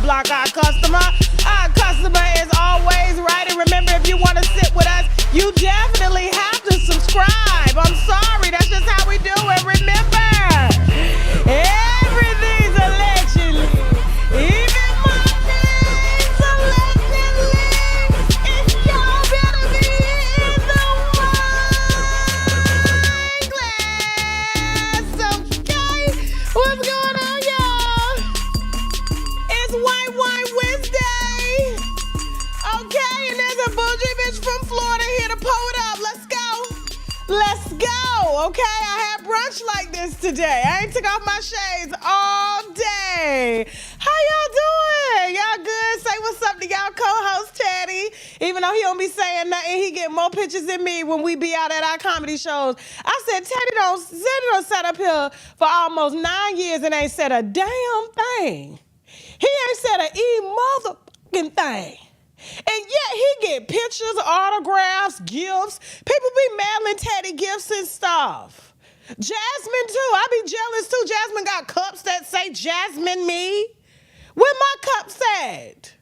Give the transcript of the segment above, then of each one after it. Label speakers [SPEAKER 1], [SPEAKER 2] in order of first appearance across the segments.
[SPEAKER 1] block our customer. Our customer is always right. And remember, if you want to sit with us, you definitely have to subscribe. I'm sorry, that's just how we do it. Remember, everything's allegedly. Even my name's allegedly. And y'all better be in the wine glass. Okay? What's going on, y'all? It's White Wine Wednesday. Okay, and there's a bougie bitch from Florida here to pull it up. Let's go. Let's go. Okay, I had brunch like this today. I ain't took off my shades all day. How y'all doing? Y'all good? Say what's up to y'all co-host Teddy. Even though he don't be saying nothing, he get more pictures than me when we be out at our comedy shows. I said, Teddy don't sat up here for almost 9 years and ain't said a damn thing. He ain't said a motherfucking thing. And yet he get pictures, autographs, gifts. People be mailing Teddy gifts and stuff. Jasmine too. I be jealous too. Jasmine got cups that say Jasmine me. Where my cups at?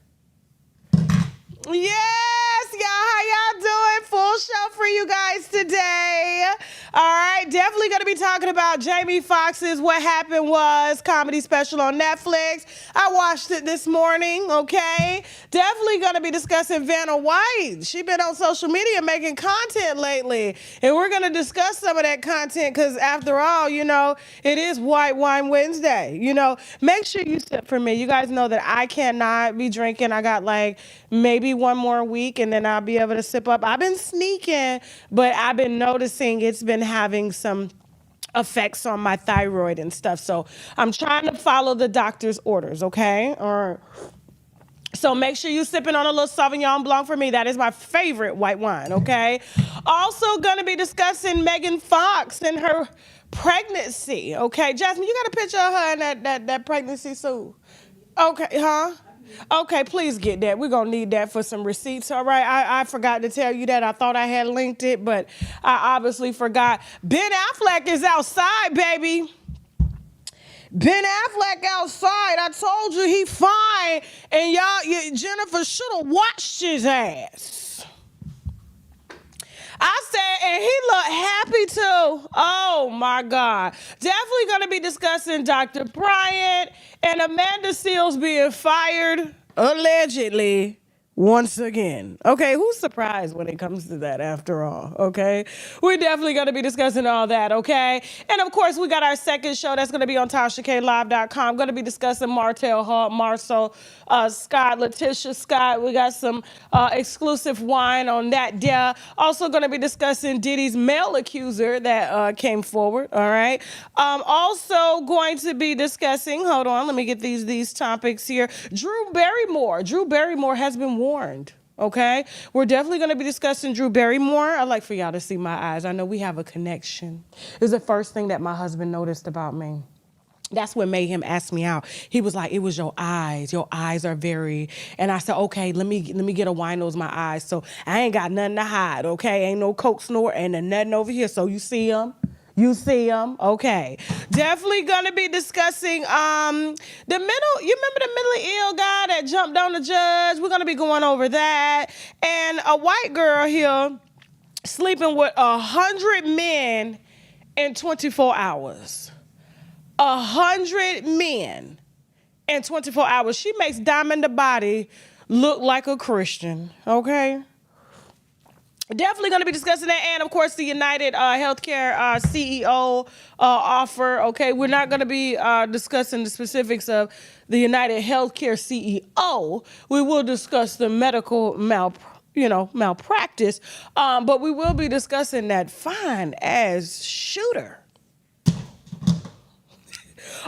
[SPEAKER 1] Yes, y'all, how y'all doing? Full show for you guys today. All right, definitely going to be talking about Jamie Foxx's What Happened Was comedy special on Netflix. I watched it this morning, okay? Definitely going to be discussing Vanna White. She been on social media making content lately, and we're going to discuss some of that content because after all, you know, it is White Wine Wednesday. You know, make sure you sip for me. You guys know that I cannot be drinking. I got like maybe one more week and then I'll be able to sip up. I've been sneaking, but I've been noticing it's been having some effects on my thyroid and stuff. So I'm trying to follow the doctor's orders, okay? All right. So make sure you sipping on a little Sauvignon Blanc for me. That is my favorite white wine, okay? Also going to be discussing Megan Fox and her pregnancy, okay? Jasmine, you got a picture of her in that pregnancy suit? Okay, huh? Okay, please get that. We're going to need that for some receipts, all right? I forgot to tell you that. I thought I had linked it, but I obviously forgot. Ben Affleck is outside, baby. Ben Affleck outside. I told you he fine, and Jennifer should have watched his ass. I said, and he looked happy too. Oh my God. Definitely going to be discussing Dr. Bryant and Amanda Seales being fired, allegedly, once again. Okay, who's surprised when it comes to that after all, okay? We're definitely going to be discussing all that, okay? And of course, we got our second show that's going to be on TashaKLive.com. Going to be discussing Martell Hart, Marcel Scott, Letitia Scott. We got some exclusive wine on that there. Also going to be discussing Diddy's male accuser that came forward, all right? Also going to be discussing, hold on, let me get these topics here. Drew Barrymore. Drew Barrymore has been warned, okay? We're definitely going to be discussing Drew Barrymore. I'd like for y'all to see my eyes. I know we have a connection. It's the first thing that my husband noticed about me. That's what made him ask me out. He was like, it was your eyes. Your eyes are very... And I said, okay, let me get a wine nose my eyes. So I ain't got nothing to hide, okay? Ain't no coke snort and nothing over here. So you see him? You see them? Okay. Definitely going to be discussing you remember the mentally ill guy that jumped on the judge? We're going to be going over that. And a white girl here sleeping with 100 men in 24 hours. 100 men in 24 hours. She makes Diamond the Body look like a Christian, okay? Definitely going to be discussing that, and of course the United Healthcare CEO offer. Okay, we're not going to be discussing the specifics of the United Healthcare CEO. We will discuss the medical malpractice, but we will be discussing that fine ass shooter.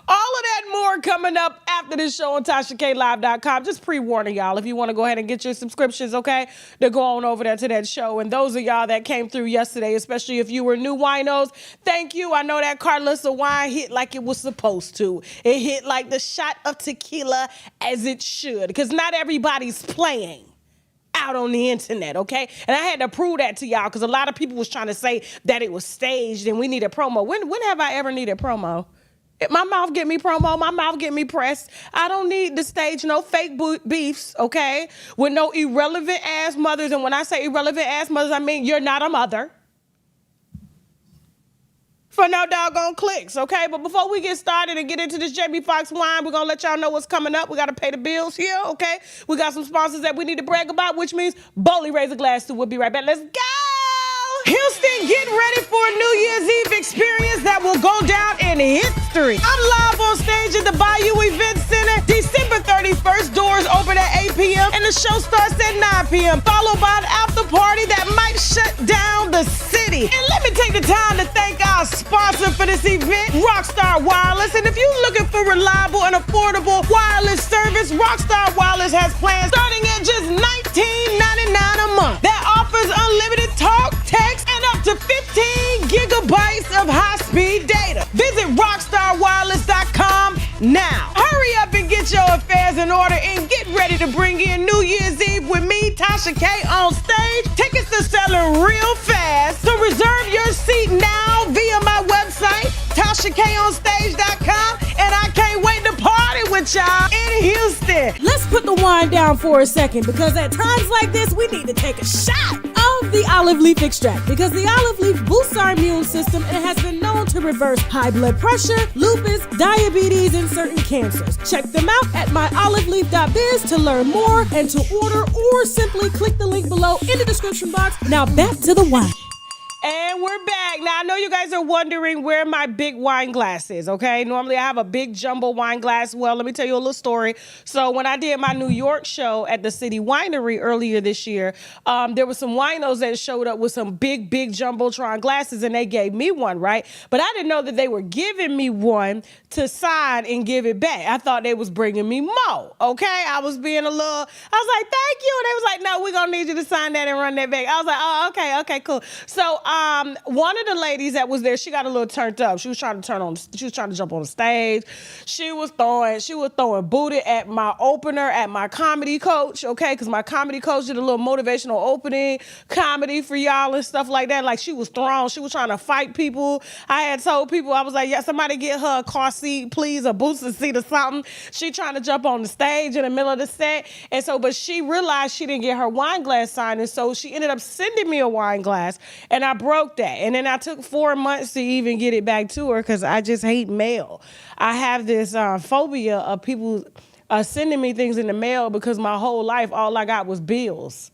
[SPEAKER 1] All of that more coming up after this show on TashaKLive.com. Just pre-warning y'all, if you want to go ahead and get your subscriptions, okay, to go on over there to that show. And those of y'all that came through yesterday, especially if you were new winos, thank you. I know that Carlissa wine hit like it was supposed to. It hit like the shot of tequila as it should, because not everybody's playing out on the internet, okay? And I had to prove that to y'all because a lot of people was trying to say that it was staged and we needed promo. When have I ever needed promo? My mouth get me promo. My mouth get me press. I don't need to stage no fake beefs, okay? With no irrelevant ass mothers. And when I say irrelevant ass mothers, I mean you're not a mother. For no doggone clicks, okay? But before we get started and get into this Jamie Foxx wine, we're gonna let y'all know what's coming up. We gotta pay the bills here, okay? We got some sponsors that we need to brag about, which means boldly raise a glass to. We'll be right back. Let's go! Houston, get ready for a New Year's Eve experience that will go down in history. I'm live on stage at the Bayou Event Center, December 31st. Doors open at 8 p.m. and the show starts at 9 p.m., followed by an after party that might shut down the city. And let me take the time to thank our sponsor for this event, Rockstar Wireless. And if you're looking for reliable and affordable wireless service, Rockstar Wireless has plans starting at just $19.99 a month that offers unlimited talk, text, and up to 15 gigabytes of high-speed data. Visit rockstarwireless.com now. Hurry up and get your affairs in order and get ready to bring in New Year's Eve with me, Tasha K, on stage. Tickets are selling real fast, so reserve your seat now via my website, TashaKOnStage.com, and I can't wait to party with y'all in Houston.
[SPEAKER 2] Let's put the wine down for a second, because at times like this, we need to take a shot of the olive leaf extract, because the olive leaf boosts our immune system and has been known to reverse high blood pressure, lupus, diabetes, and certain cancers. Check them out at myoliveleaf.biz to learn more and to order, or simply click the link below in the description box. Now back to the wine.
[SPEAKER 1] And we're back. Now, I know you guys are wondering where my big wine glass is, okay? Normally, I have a big jumbo wine glass. Well, let me tell you a little story. So when I did my New York show at the City Winery earlier this year, there were some winos that showed up with some big jumbotron glasses, and they gave me one, right? But I didn't know that they were giving me one to sign and give it back. I thought they was bringing me more, okay? I was being I was like, thank you. And they was like, no, we're going to need you to sign that and run that back. I was like, oh, okay, cool. So, one of the ladies that was there, she got a little turned up. She was trying to jump on the stage. She was throwing booty at my opener, at my comedy coach, okay? Because my comedy coach did a little motivational opening comedy for y'all and stuff like that. Like, she was trying to fight people. I had told people, I was like, yeah, somebody get her a car seat, please, a booster seat or something. She trying to jump on the stage in the middle of the set. And so, but she realized she didn't get her wine glass signed, and so she ended up sending me a wine glass, and I broke that. And then I took 4 months to even get it back to her, because I just hate mail. I have this phobia of people sending me things in the mail, because my whole life, all I got was bills.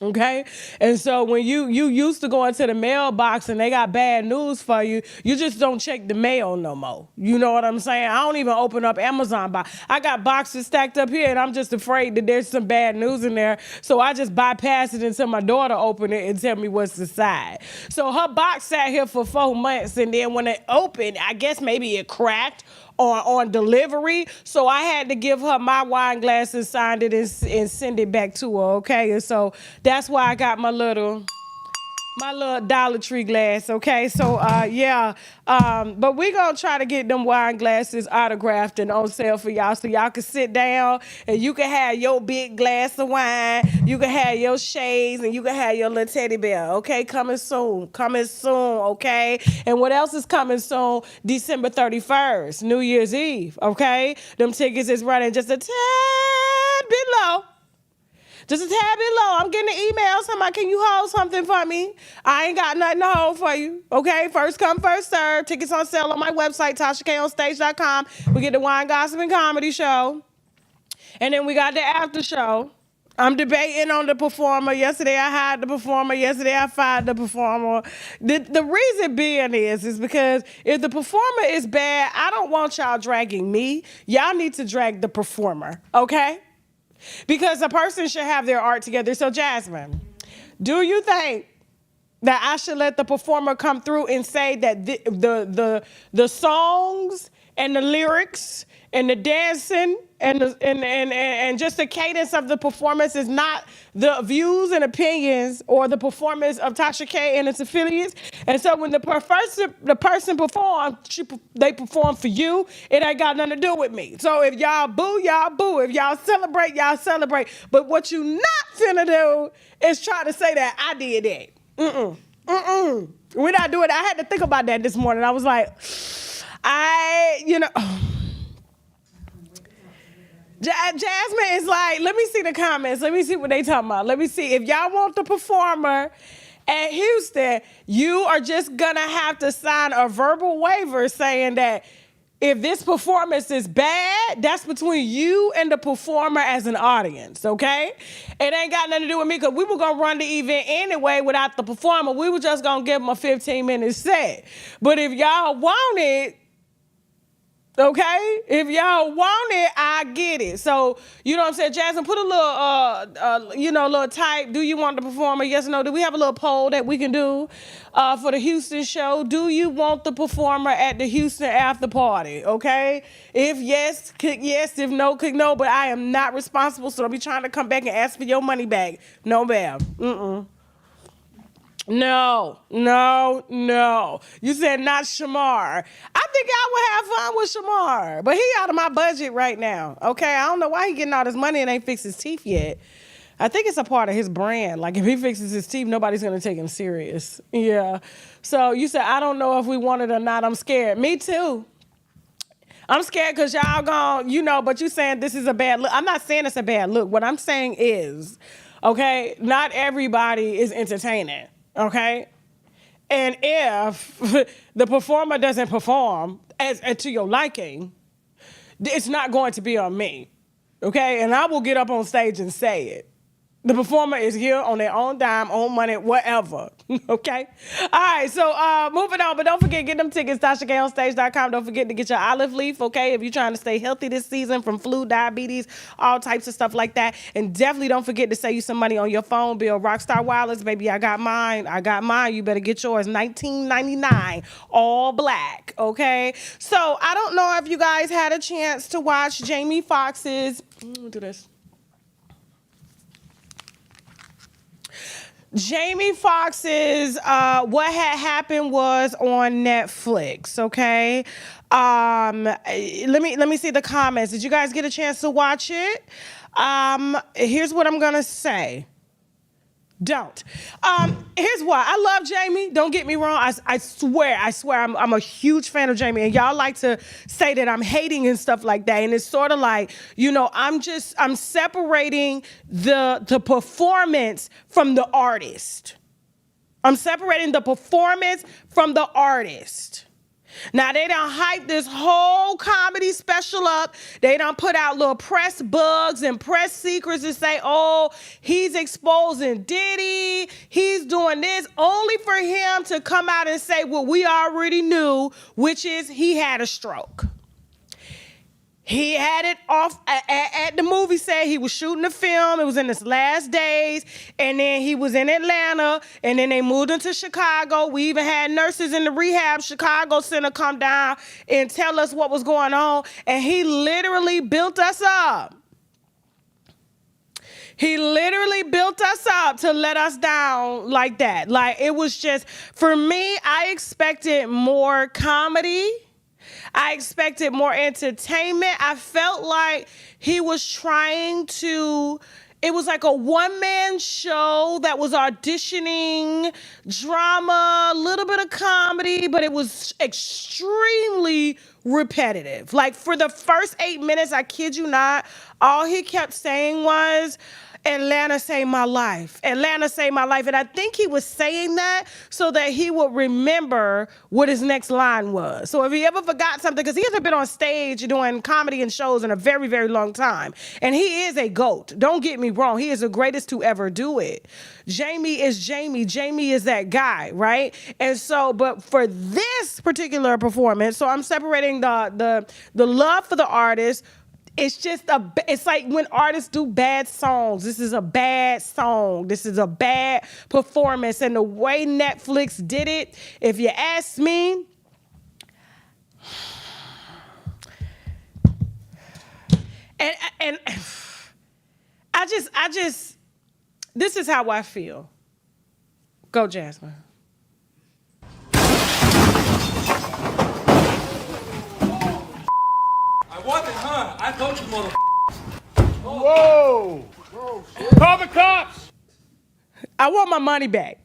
[SPEAKER 1] Okay? And so when you used to go into the mailbox and they got bad news for you, you just don't check the mail no more. You know what I'm saying? I don't even open up Amazon box. I got boxes stacked up here, and I'm just afraid that there's some bad news in there. So I just bypass it until my daughter open it and tell me what's inside. So her box sat here for 4 months, and then when it opened, I guess maybe it cracked on delivery. So I had to give her my wine glass and sign it and send it back to her, okay? And so that's why I got my little Dollar Tree glass, okay? So, but we gonna try to get them wine glasses autographed and on sale for y'all, so y'all can sit down and you can have your big glass of wine, you can have your shades, and you can have your little teddy bear, okay? Coming soon, okay? And what else is coming soon? December 31st, New Year's Eve, okay? Them tickets is running just a tad bit low. Just a tad bit low. I'm getting an email. Somebody, can you hold something for me? I ain't got nothing to hold for you. Okay? First come, first serve. Tickets on sale on my website, TashaKOnStage.com. We get the Wine, Gossip, and Comedy show. And then we got the after show. I'm debating on the performer. Yesterday I hired the performer. Yesterday I fired the performer. The reason being is because if the performer is bad, I don't want y'all dragging me. Y'all need to drag the performer. Okay? Because a person should have their art together. So, Jasmine, do you think that I should let the performer come through and say that the songs and the lyrics and the dancing and just the cadence of the performance is not the views and opinions or the performance of Tasha K and its affiliates? And so when the person performs, they perform for you. It ain't got nothing to do with me. So if y'all boo, y'all boo. If y'all celebrate, y'all celebrate. But what you not finna do is try to say that I did that. We're not doing it. I had to think about that this morning. I was like, Jasmine is like, let me see the comments. Let me see what they talking about. Let me see. If y'all want the performer at Houston, you are just gonna have to sign a verbal waiver saying that if this performance is bad, that's between you and the performer as an audience, okay? It ain't got nothing to do with me because we were gonna run the event anyway without the performer. We were just gonna give them a 15-minute set. But if y'all want it, okay? If y'all want it, I get it. So, you know what I'm saying? Jasmine, put a little, little type. Do you want the performer? Yes or no? Do we have a little poll that we can do for the Houston show? Do you want the performer at the Houston after party? Okay? If yes, click yes. If no, click no. But I am not responsible, so don't be trying to come back and ask for your money back. No, ma'am. No. You said not Shamar. I think I would have fun with Shamar, but he out of my budget right now. Okay, I don't know why he getting all this money and ain't fixed his teeth yet. I think it's a part of his brand. Like if he fixes his teeth, nobody's gonna take him serious. Yeah. So you said I don't know if we want it or not. I'm scared. Me too. I'm scared because y'all gone, but you saying this is a bad look. I'm not saying it's a bad look. What I'm saying is, okay, not everybody is entertaining. Okay, and if the performer doesn't perform as to your liking, it's not going to be on me. Okay, and I will get up on stage and say it. The performer is here on their own dime, own money, whatever. Okay? All right, so moving on. But don't forget, get them tickets, TashaKOnStage.com. Don't forget to get your olive leaf, okay? If you're trying to stay healthy this season from flu, diabetes, all types of stuff like that. And definitely don't forget to save you some money on your phone bill. Rockstar Wireless, baby, I got mine. You better get yours. $19.99, all black, okay? So I don't know if you guys had a chance to watch Jamie Foxx's... do this. Jamie Foxx's What Had Happened was on Netflix, okay? Let me see the comments. Did you guys get a chance to watch it? Here's what I'm gonna say. Don't. Here's why. I love Jamie. Don't get me wrong. I swear, I'm a huge fan of Jamie. And y'all like to say that I'm hating and stuff like that. And it's sort of like, I'm separating the performance from the artist. I'm separating the performance from the artist. Now, they done hyped this whole comedy special up. They done put out little press bugs and press secrets to say, oh, he's exposing Diddy. He's doing this, only for him to come out and say what we already knew, which is he had a stroke. He had it off at the movie set. He was shooting the film. It was in his last days. And then he was in Atlanta. And then they moved him to Chicago. We even had nurses in the rehab Chicago center come down and tell us what was going on. And he literally built us up. He literally built us up to let us down like that. Like, it was just, for me, I expected more comedy. I expected more entertainment. I felt like he was trying to, it was like a one-man show that was auditioning drama, a little bit of comedy, but it was extremely repetitive. Like for the first 8 minutes, I kid you not, all he kept saying was, Atlanta saved my life. Atlanta saved my life. And I think he was saying that so that he would remember what his next line was. So if he ever forgot something, because he hasn't been on stage doing comedy and shows in a very, very long time. And he is a GOAT. Don't get me wrong. He is the greatest to ever do it. Jamie is Jamie. Jamie is that guy, right? And so, but for this particular performance, so I'm separating the love for the artist. It's just it's like when artists do bad songs. This is a bad song. This is a bad performance. And the way Netflix did it, if you ask me, and I just, this is how I feel. Go, Jasmine.
[SPEAKER 3] I told you, mother.
[SPEAKER 4] Whoa! Call the cops!
[SPEAKER 1] I want my money back.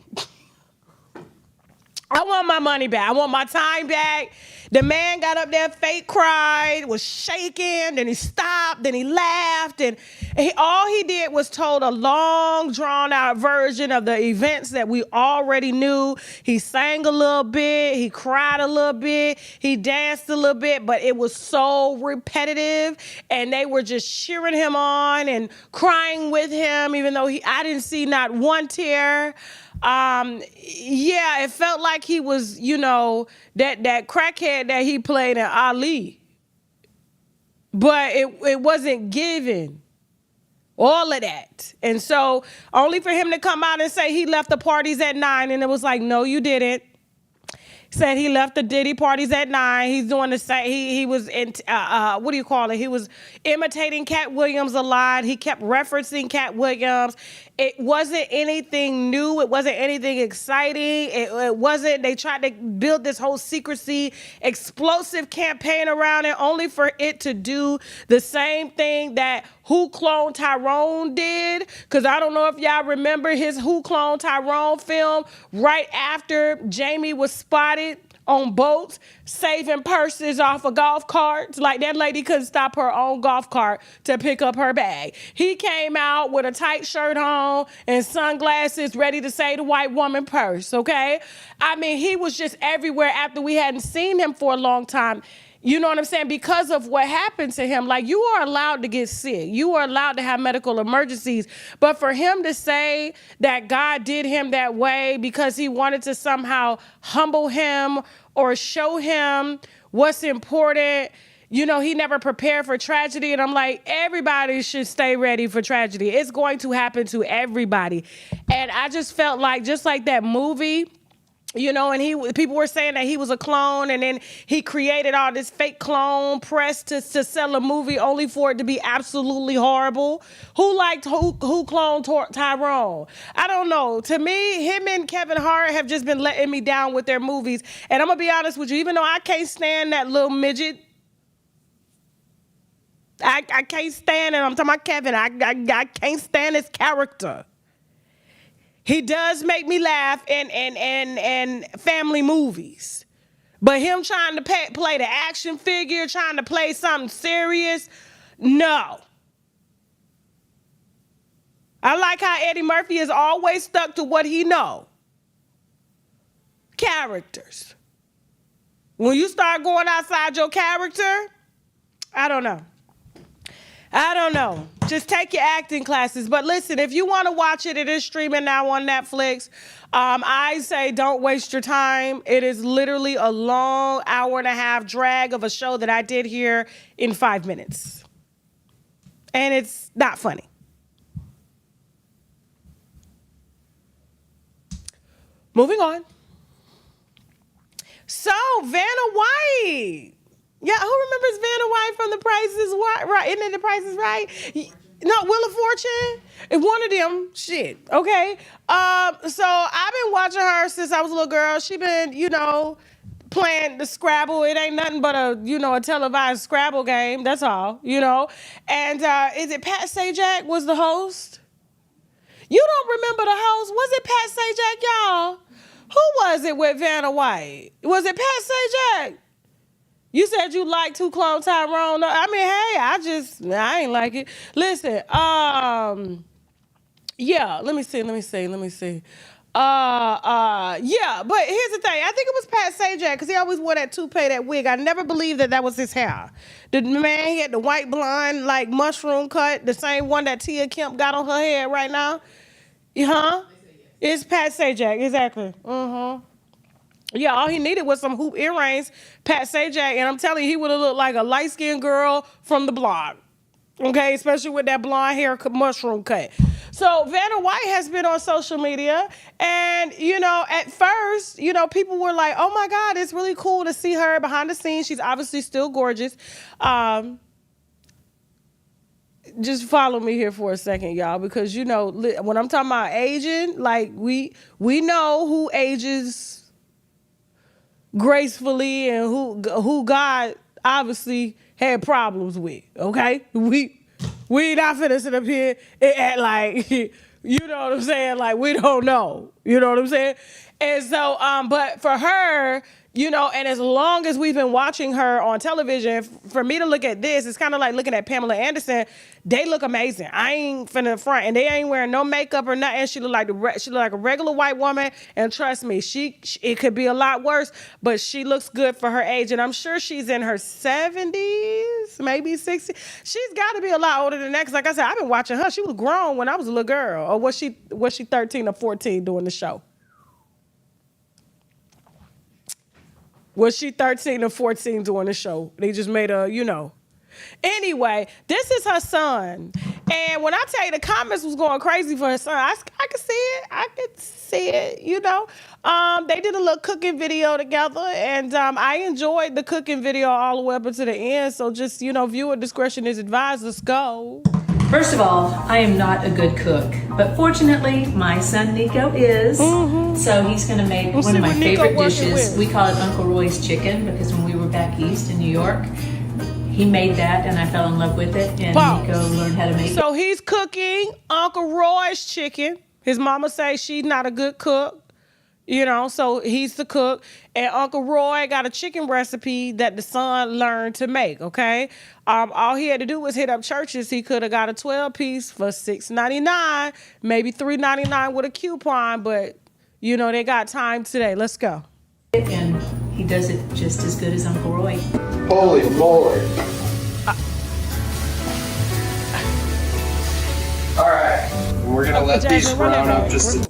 [SPEAKER 1] I want my money back. I want my time back. The man got up there, fake cried, was shaking, then he stopped, then he laughed, and all he did was told a long, drawn-out version of the events that we already knew. He sang a little bit, he cried a little bit, he danced a little bit, but it was so repetitive, and they were just cheering him on and crying with him, even though I didn't see not one tear. Yeah, it felt like he was, you know, that crackhead that he played in Ali. But it wasn't given all of that. And so only for him to come out and say he left the parties at 9, and it was like, no, you didn't. Said he left the Diddy parties at 9. He's doing the same. He was in, what do you call it? He was imitating Cat Williams a lot. He kept referencing Cat Williams. It wasn't anything new. It wasn't anything exciting. It wasn't, they tried to build this whole secrecy, explosive campaign around it, only for it to do the same thing that Who Cloned Tyrone did. Because I don't know if y'all remember his Who Cloned Tyrone film right after Jamie was spotted on boats saving purses off of golf carts. Like, that lady couldn't stop her own golf cart to pick up her bag. He came out with a tight shirt on and sunglasses, ready to save the white woman purse, okay? I mean, he was just everywhere after we hadn't seen him for a long time. You know what I'm saying? Because of what happened to him. Like, you are allowed to get sick. You are allowed to have medical emergencies. But for him to say that God did him that way because he wanted to somehow humble him or show him what's important, you know, he never prepared for tragedy. And I'm like, everybody should stay ready for tragedy. It's going to happen to everybody. And I just felt like, just like that movie, you know, and people were saying that he was a clone, and then he created all this fake clone press to sell a movie only for it to be absolutely horrible. Who cloned Tyrone? I don't know. To me, him and Kevin Hart have just been letting me down with their movies. And I'm going to be honest with you, even though I can't stand that little midget, I can't stand it. I'm talking about Kevin. I can't stand his character. He does make me laugh in family movies. But him trying to play the action figure, trying to play something serious, no. I like how Eddie Murphy is always stuck to what he know. Characters. When you start going outside your character, I don't know. Just take your acting classes. But listen, if you want to watch it, it is streaming now on Netflix. I say don't waste your time. It is literally a long hour-and-a-half drag of a show that I did here in 5 minutes. And it's not funny. Moving on. So, Vanna White. Yeah, who remembers Vanna White from The Price is Right? Isn't it The Price is Right? No, Wheel of Fortune? One of them. Shit. Okay. So I've been watching her since I was a little girl. She been, you know, playing the Scrabble. It ain't nothing but a televised Scrabble game. That's all, you know. And is it Pat Sajak was the host? You don't remember the host? Was it Pat Sajak, y'all? Who was it with Vanna White? Was it Pat Sajak? You said you liked Who Cloned Tyrone. I mean, hey, I ain't like it. Listen, yeah, let me see. Yeah, but here's the thing. I think it was Pat Sajak because he always wore that toupee, that wig. I never believed that was his hair. The man, he had the white blonde, like mushroom cut, the same one that Tia Kemp got on her head right now. Huh? It's Pat Sajak, exactly. Yeah, all he needed was some hoop earrings, Pat Sajak, and I'm telling you, he would have looked like a light-skinned girl from the block. Okay, especially with that blonde hair mushroom cut. So Vanna White has been on social media, and, you know, at first, you know, people were like, oh my God, it's really cool to see her behind the scenes. She's obviously still gorgeous. Just follow me here for a second, y'all, because, you know, when I'm talking about aging, like, we know who ages gracefully and who God obviously had problems with, okay? We not finna sit up here and act like, you know what I'm saying? Like, we don't know. You know what I'm saying? And so, but for her, you know, and as long as we've been watching her on television, for me to look at this, it's kind of like looking at Pamela Anderson. They look amazing. I ain't finna front, and they ain't wearing no makeup or nothing. She look like a regular white woman, and trust me, it could be a lot worse, but she looks good for her age, and I'm sure she's in her 70s, maybe 60s. She's got to be a lot older than that, because like I said, I've been watching her. She was grown when I was a little girl, or was she 13 or 14 doing the show? Was she 13 or 14 doing the show? They just made a, you know. Anyway, this is her son. And when I tell you the comments was going crazy for her son, I could see it. I could see it, you know. They did a little cooking video together, and I enjoyed the cooking video all the way up until the end. So just, you know, viewer discretion is advised. Let's go.
[SPEAKER 4] First of all, I am not a good cook, but fortunately, my son Nico is. So he's going to make one of my favorite dishes. We call it Uncle Roy's chicken because when we were back east in New York, he made that and I fell in love with it. And Nico learned how to make it.
[SPEAKER 1] So he's cooking Uncle Roy's chicken. His mama says she's not a good cook. You know, so he's the cook. And Uncle Roy got a chicken recipe that the son learned to make, okay? All he had to do was hit up Church's. He could have got a 12-piece for $6.99, maybe $3.99 with a coupon, but, you know, they got time today. Let's go.
[SPEAKER 4] And he does it just as good as Uncle Roy.
[SPEAKER 5] Holy moly. All right, we're going to let these brown up just a...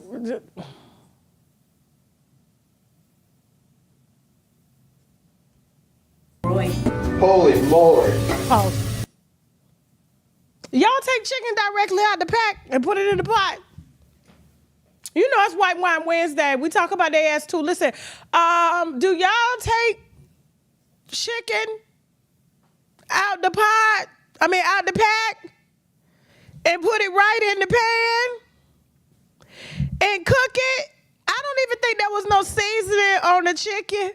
[SPEAKER 5] Holy moly.
[SPEAKER 1] Pause. Y'all take chicken directly out the pack and put it in the pot. You know it's White Wine Wednesday. We talk about their ass too. Listen, do y'all take chicken out the pot? Out the pack and put it right in the pan and cook it? I don't even think there was no seasoning on the chicken.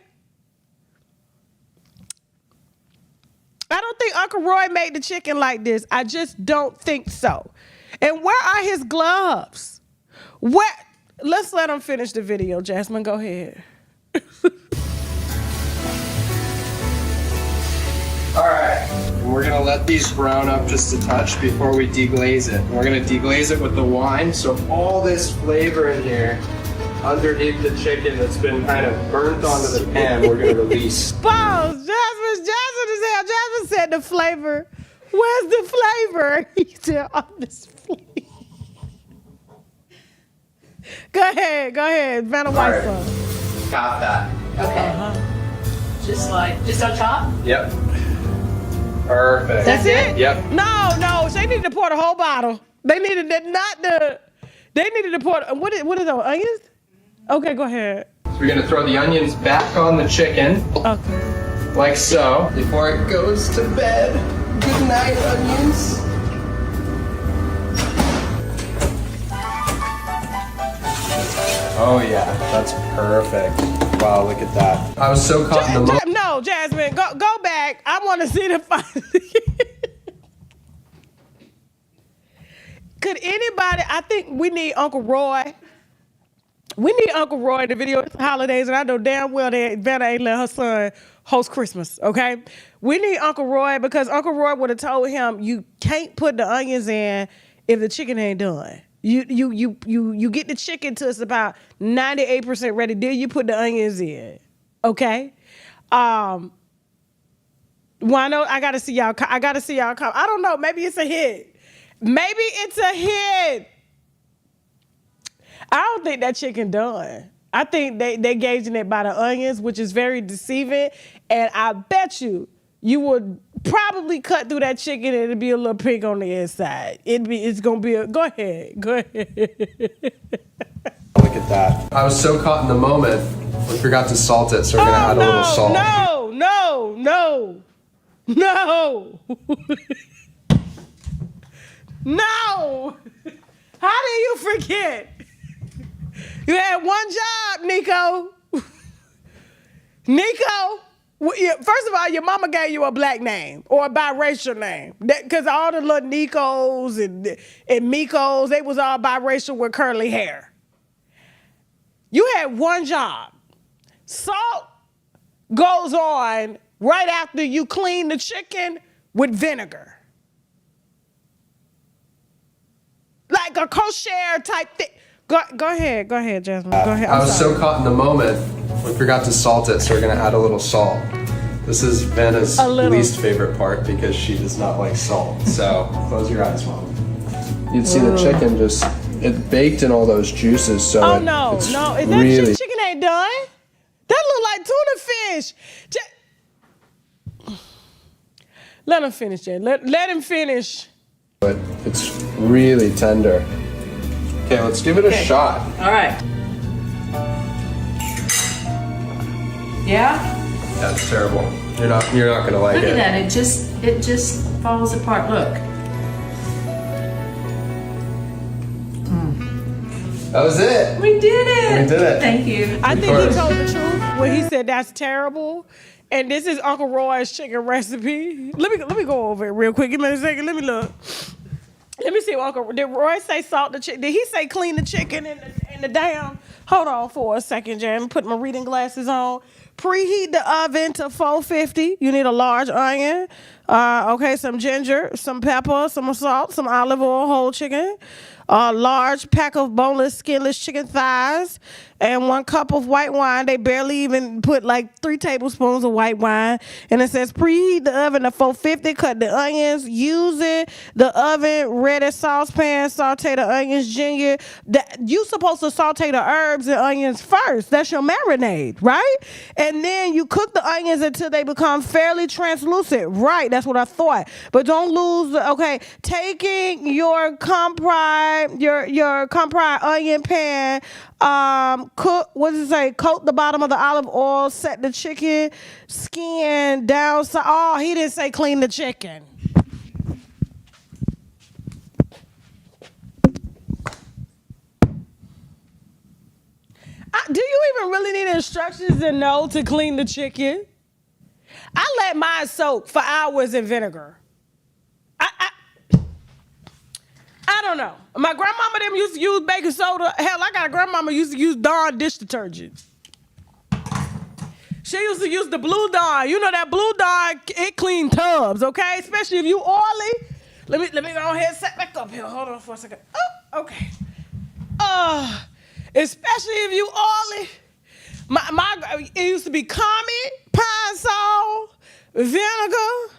[SPEAKER 1] I don't think Uncle Roy made the chicken like this. I just don't think so. And where are his gloves? Let's let him finish the video. Jasmine, go ahead.
[SPEAKER 5] All right, we're gonna let these brown up just a touch before we deglaze it. We're gonna deglaze it with the wine, so all this flavor in here underneath the chicken that's been kind of burnt onto the pan, we're gonna release.
[SPEAKER 1] Pause. Jasmine is hell. Jasmine said the flavor. Where's the flavor? He said on this flavor. Go ahead. Vanna White son.
[SPEAKER 5] Got that.
[SPEAKER 4] Okay. Just on top?
[SPEAKER 5] Yep. Perfect.
[SPEAKER 1] That's it?
[SPEAKER 5] Yep.
[SPEAKER 1] No. They needed to pour the whole bottle. They needed to pour. What are those onions? Okay, go ahead.
[SPEAKER 5] So we're gonna throw the onions back on the chicken.
[SPEAKER 1] Okay.
[SPEAKER 5] Like so. Before it goes to bed. Good night, onions. Oh yeah, that's perfect. Wow, look at that. I was so caught in the moment.
[SPEAKER 1] No, Jasmine, go back. I want to see the final. Could anybody, I think we need Uncle Roy. We need Uncle Roy in the video. It's the holidays, and I know damn well that Vanna ain't let her son host Christmas, okay? We need Uncle Roy because Uncle Roy would have told him, you can't put the onions in if the chicken ain't done. You get the chicken to us about 98% ready, then you put the onions in, okay? Well, I know I gotta see y'all come. I don't know, maybe it's a hit. I don't think that chicken done. I think they gauging it by the onions, which is very deceiving. And I bet you would probably cut through that chicken and it'd be a little pink on the inside. It's gonna be go ahead.
[SPEAKER 5] Look at that. I was so caught in the moment, we forgot to salt it, so we're gonna add a little salt.
[SPEAKER 1] No! How do you forget? You had one job, Nico. First of all, your mama gave you a black name or a biracial name. Because all the little Nikos and Mikos, they was all biracial with curly hair. You had one job. Salt goes on right after you clean the chicken with vinegar. Like a kosher type thing. Go ahead, Jasmine. Go ahead.
[SPEAKER 5] I was so caught in the moment, we forgot to salt it, so we're gonna add a little salt. This is Vanna's least favorite part because she does not like salt. So close your eyes, Mom. You'd see the chicken just, it baked in all those juices, so
[SPEAKER 1] Is that
[SPEAKER 5] really...
[SPEAKER 1] chicken ain't done? That look like tuna fish. Let him finish, Jay. Let him finish.
[SPEAKER 5] But it's really tender. Okay, let's give it a shot.
[SPEAKER 4] All right. Yeah?
[SPEAKER 5] That's terrible. You're not gonna like it.
[SPEAKER 4] Look at that. It just falls apart. Look.
[SPEAKER 5] That was it.
[SPEAKER 4] We did it.
[SPEAKER 5] We did it.
[SPEAKER 4] Thank you.
[SPEAKER 1] I think he told the truth when he said that's terrible. And this is Uncle Roy's chicken recipe. Let me go over it real quick. Give me a second. Let me look. Let me see what did Roy say salt the chicken? Did he say clean the chicken in the damn? Hold on for a second, Jan. Put my reading glasses on. Preheat the oven to 450. You need a large onion. Okay, some ginger, some pepper, some salt, some olive oil, whole chicken. A large pack of boneless, skinless chicken thighs, and 1 cup of white wine. They barely even put like 3 tablespoons of white wine. And it says preheat the oven to 450. Cut the onions. Using the oven ready saucepan. Saute the onions, ginger. You supposed to saute the herbs and onions first. That's your marinade, right? And then you cook the onions until they become fairly translucent. Right, that's what I thought. But don't lose. Okay, taking your comprise onion pan, cook, what does it say? Coat the bottom of the olive oil, set the chicken skin down. Oh, he didn't say clean the chicken. Do you even really need instructions to know to clean the chicken? I let mine soak for hours in vinegar. I don't know. My grandmama them used to use baking soda. Hell, I got a grandmama used to use Dawn dish detergent. She used to use the Blue Dawn. You know that Blue Dawn, it clean tubs, okay? Especially if you oily. Let me go ahead and set back up here. Hold on for a second. Oh, okay. Especially if you oily. It used to be common, pine salt, vinegar,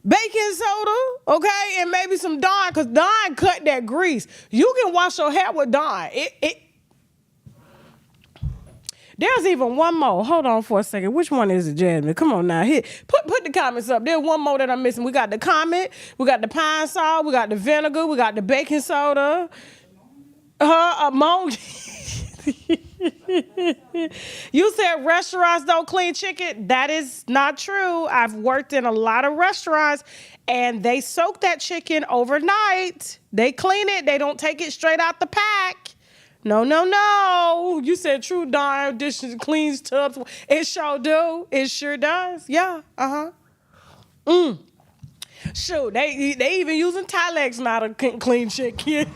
[SPEAKER 1] baking soda, okay, and maybe some Dawn, because Dawn cut that grease. You can wash your hair with Dawn. There's even one more. Hold on for a second. Which one is it, Jasmine? Come on now. Here, put the comments up. There's one more that I'm missing. We got the comment, we got the pine salt, we got the vinegar, we got the baking soda. You said restaurants don't clean chicken. That is not true. I've worked in a lot of restaurants and they soak that chicken overnight. They clean it. They don't take it straight out the pack. No. You said True Dawn dishes cleans tubs. It sure do. It sure does. Yeah. Shoot, they even using Tilex now to clean chicken.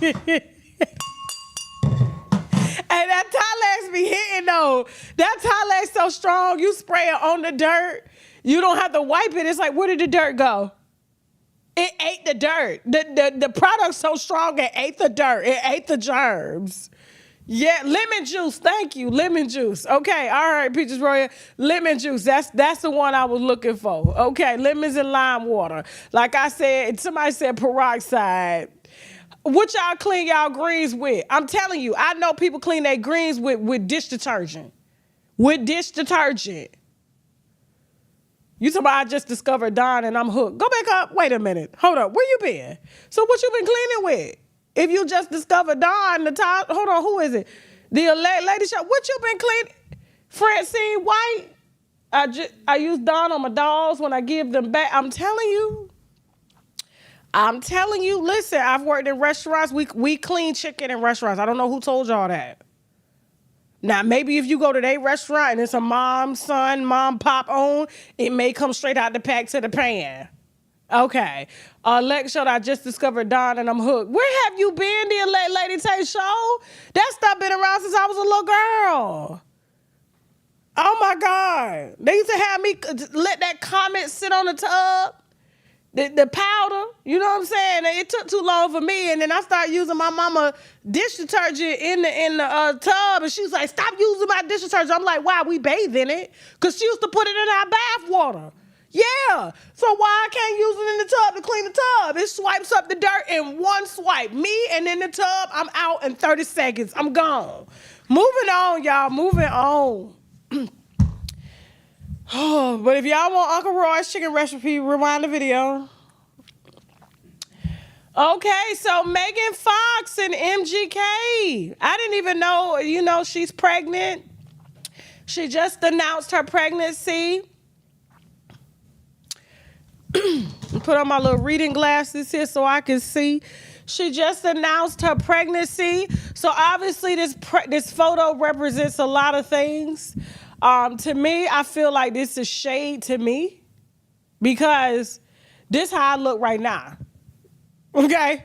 [SPEAKER 1] Hey, that Tilex be hitting though. That Tilex so strong, you spray it on the dirt. You don't have to wipe it. It's like, where did the dirt go? It ate the dirt. The product's so strong, it ate the dirt. It ate the germs. Yeah, lemon juice. Thank you, lemon juice. Okay, all right, Peaches Royal. Lemon juice. That's the one I was looking for. Okay, lemons and lime water. Like I said, somebody said peroxide. What y'all clean y'all greens with? I'm telling you, I know people clean their greens with dish detergent. With dish detergent. You talking about I just discovered Dawn and I'm hooked. Go back up. Wait a minute. Hold up. Where you been? So what you been cleaning with? If you just discovered Dawn, hold on, who is it? The lady shop. What you been cleaning? Francine White. I use Dawn on my dolls when I give them back. I'm telling you, listen, I've worked in restaurants. We clean chicken in restaurants. I don't know who told y'all that. Now, maybe if you go to their restaurant and it's a mom, son, mom, pop owned, it may come straight out the pack to the pan. Okay. Lex showed I just discovered Dawn and I'm hooked. Where have you been, the Elect Lady Tay show? That stuff been around since I was a little girl. Oh my God. They used to have me let that comment sit on the tub. The powder, you know what I'm saying? It took too long for me, and then I started using my mama dish detergent in the tub, and she was like, "Stop using my dish detergent." I'm like, "Why? We bathe in it?" Because she used to put it in our bath water. Yeah. So why I can't use it in the tub to clean the tub? It swipes up the dirt in one swipe. Me and in the tub, I'm out in 30 seconds. I'm gone. Moving on, y'all. Moving on. Oh, but if y'all want Uncle Roy's chicken recipe, rewind the video. Okay, so Megan Fox and MGK. I didn't even know, she's pregnant. She just announced her pregnancy. Put on my little reading glasses here so I can see. She just announced her pregnancy. So obviously this photo represents a lot of things. To me, I feel like this is shade to me because this how I look right now. Okay?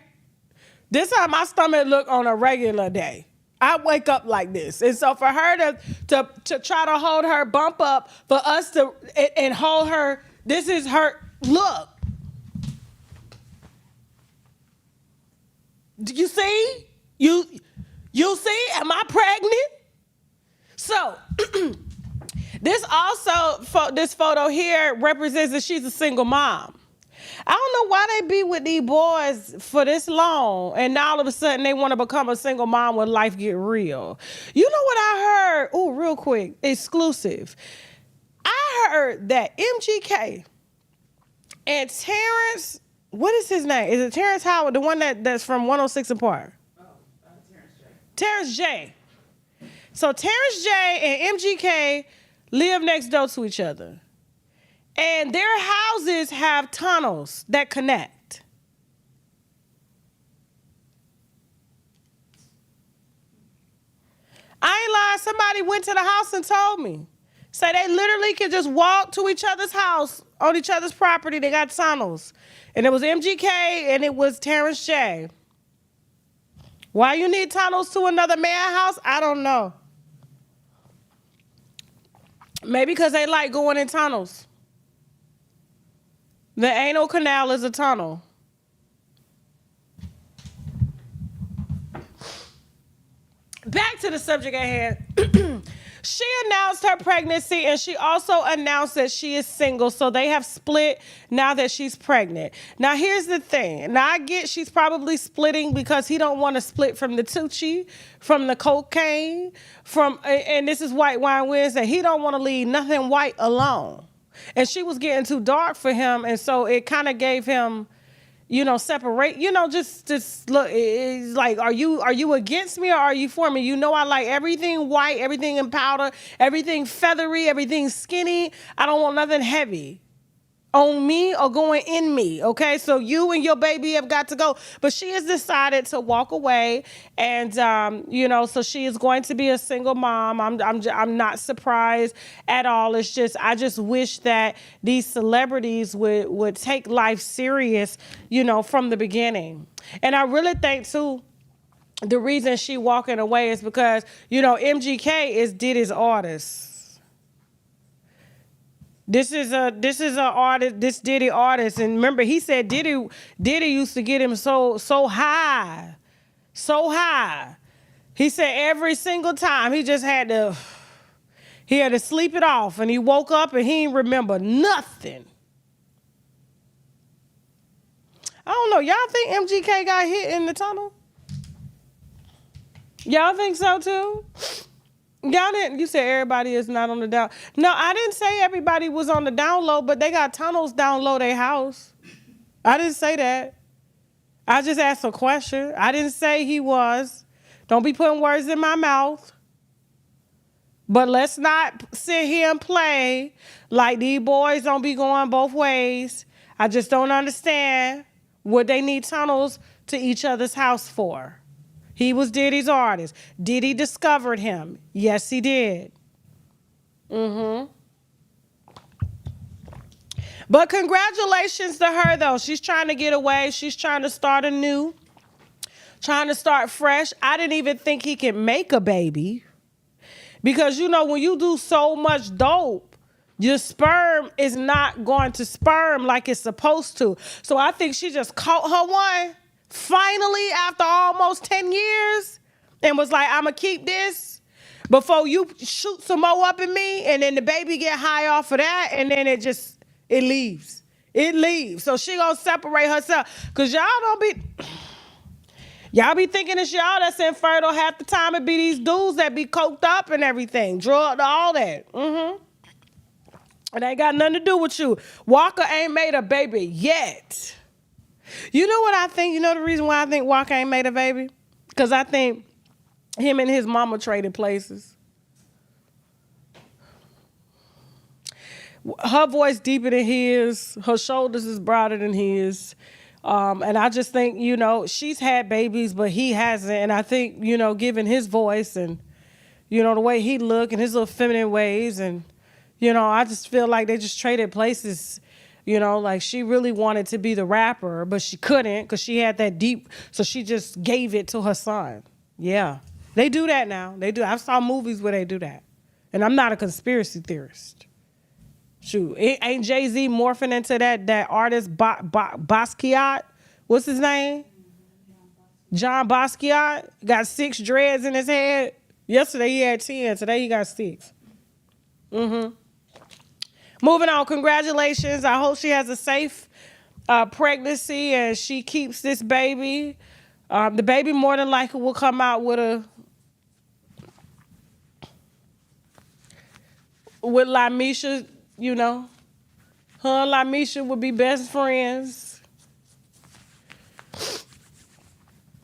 [SPEAKER 1] This how my stomach look on a regular day. I wake up like this. And so for her to try to hold her bump up, for us to and hold her, this is her look. Do you see? You see? Am I pregnant? So this photo here represents that she's a single mom. I don't know why they be with these boys for this long, and now all of a sudden they want to become a single mom when life get real. You know what I heard? Oh, real quick, exclusive. I heard that MGK and Terrence, what is his name? Is it Terrence Howard, the one that's from 106 and Park? Terrence J. So Terrence J and MGK live next door to each other. And their houses have tunnels that connect. I ain't lying. Somebody went to the house and told me. Say they literally can just walk to each other's house on each other's property. They got tunnels. And it was MGK and it was Terrence J. Why you need tunnels to another man's house? I don't know. Maybe because they like going in tunnels. The anal canal is a tunnel. Back to the subject at hand. She announced her pregnancy and she also announced that she is single. So they have split now that she's pregnant. Now here's the thing. Now I get she's probably splitting because he don't want to split from the Tucci, from the cocaine, and this is White Wine Wednesday. He don't want to leave nothing white alone. And she was getting too dark for him. And so it kind of gave him, separate, just look, it's like, are you against me or are you for me? I like everything white, everything in powder, everything feathery, everything skinny. I don't want nothing heavy on me or going in me, okay? So you and your baby have got to go. But she has decided to walk away and, so she is going to be a single mom. I'm not surprised at all. It's just, I just wish that these celebrities would take life serious, from the beginning. And I really think, too, the reason she walking away is because, MGK is Diddy's artist. This is an artist, this Diddy artist. And remember, he said Diddy used to get him so high. He said every single time he had to sleep it off. And he woke up and he didn't remember nothing. I don't know. Y'all think MGK got hit in the tunnel? Y'all think so too? Y'all didn't. You said everybody is not on the down. No, I didn't say everybody was on the down low, but they got tunnels down low their house. I didn't say that. I just asked a question. I didn't say he was. Don't be putting words in my mouth. But let's not sit here and play like these boys don't be going both ways. I just don't understand what they need tunnels to each other's house for. He was Diddy's artist. Diddy discovered him. Yes, he did. But congratulations to her, though. She's trying to get away. She's trying to start anew, trying to start fresh. I didn't even think he could make a baby because, you know, when you do so much dope, your sperm is not going to sperm like it's supposed to. So I think she just caught her one finally after almost 10 years and was like, I'm going to keep this before you shoot some more up in me, and then the baby get high off of that, and then it leaves. It leaves. So she gonna separate herself. Cause y'all be thinking it's y'all that's infertile. Half the time it be these dudes that be coked up and everything, drugged, all that. It ain't got nothing to do with you. Walker ain't made a baby yet. You know what I think? You know the reason why I think Walker ain't made a baby? Because I think him and his mama traded places. Her voice deeper than his. Her shoulders is broader than his. And I just think, you know, she's had babies, but he hasn't. And I think, you know, given his voice and, you know, the way he look and his little feminine ways, and, you know, I just feel like they just traded places. You know, like she really wanted to be the rapper, but she couldn't because she had that deep. So she just gave it to her son. Yeah. They do that now. They do. I saw movies where they do that. And I'm not a conspiracy theorist. Shoot, ain't Jay-Z morphing into that artist Basquiat? What's his name? John Basquiat. Got 6 dreads in his head. Yesterday he had 10. Today he got 6. Moving on. Congratulations. I hope she has a safe pregnancy and she keeps this baby. The baby more than likely will come out with Lamisha. You know, her and Lamisha would be best friends.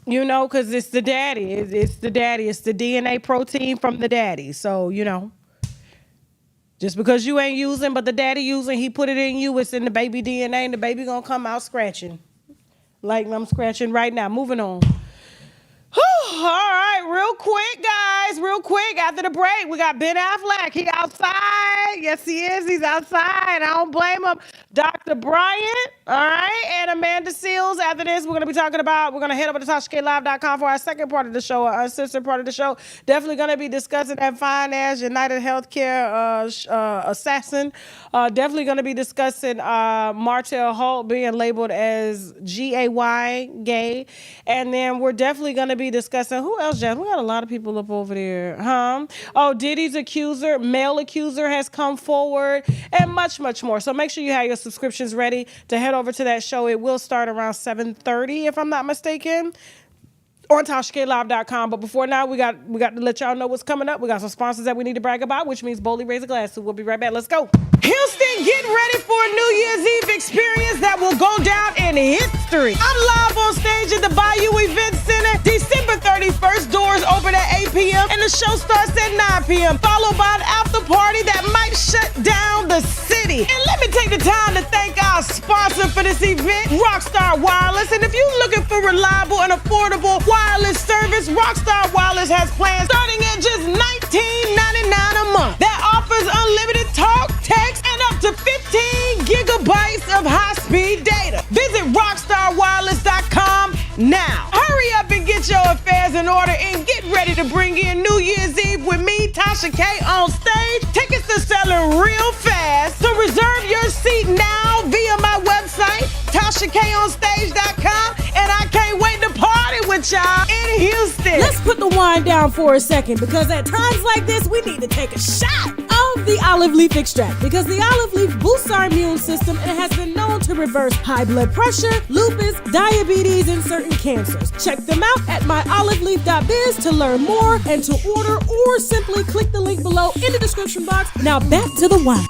[SPEAKER 1] You know, because it's the daddy. It's the daddy. It's the DNA protein from the daddy. So, you know, just because you ain't using, but the daddy using, he put it in you, it's in the baby DNA, and the baby gonna come out scratching. Like I'm scratching right now. Moving on. All right, real quick, guys. Real quick, after the break, we got Ben Affleck. He outside. Yes, he is. He's outside. I don't blame him. Dr. Bryant, all right, and Amanda Seales. After this, we're going to head over to TashaKLive.com for our second part of the show, our uncensored part of the show. Definitely going to be discussing that fine-ass United Healthcare assassin. Definitely going to be discussing Martell Holt being labeled as gay. And then we're definitely going to be discussing, who else, Jeff? We got a lot of people up over there. Oh, Diddy's male accuser has come forward, and much, much more. So make sure you have your subscriptions ready to head over to that show. It will start around 7:30, if I'm not mistaken, on TashaKLive.com. But before now, we got to let y'all know what's coming up. We got some sponsors that we need to brag about, which means boldly raise a glass. So we'll be right back. Let's go. Houston, get ready for a New Year's Eve experience that will go down in history. I'm live on stage at the Bayou Event Center, December 31st. Doors open at 8 p.m. and the show starts at 9 p.m., followed by an after party that might shut down the city. And let me take the time to thank our sponsor for this event, Rockstar Wireless. And if you're looking for reliable and affordable wireless service, Rockstar Wireless has plans starting at just $19.99 a month that offers unlimited talk, text, and up to 15 gigabytes of high-speed data. Visit rockstarwireless.com now. Hurry up and get your affairs in order and get ready to bring in New Year's Eve with me, Tasha K, on stage. Tickets are selling real fast, so reserve your seat now via my website, TashaKOnStage.com, and I can't wait to party with y'all in Houston.
[SPEAKER 2] Let's put the wine down for a second, because at times like this, we need to take a shot of the olive leaf extract, because the olive leaf boosts our immune system and has been known to reverse high blood pressure, lupus, diabetes, and certain cancers. Check them out at myoliveleaf.biz to learn more and to order, or simply click the link below in the description box. Now back to the wine.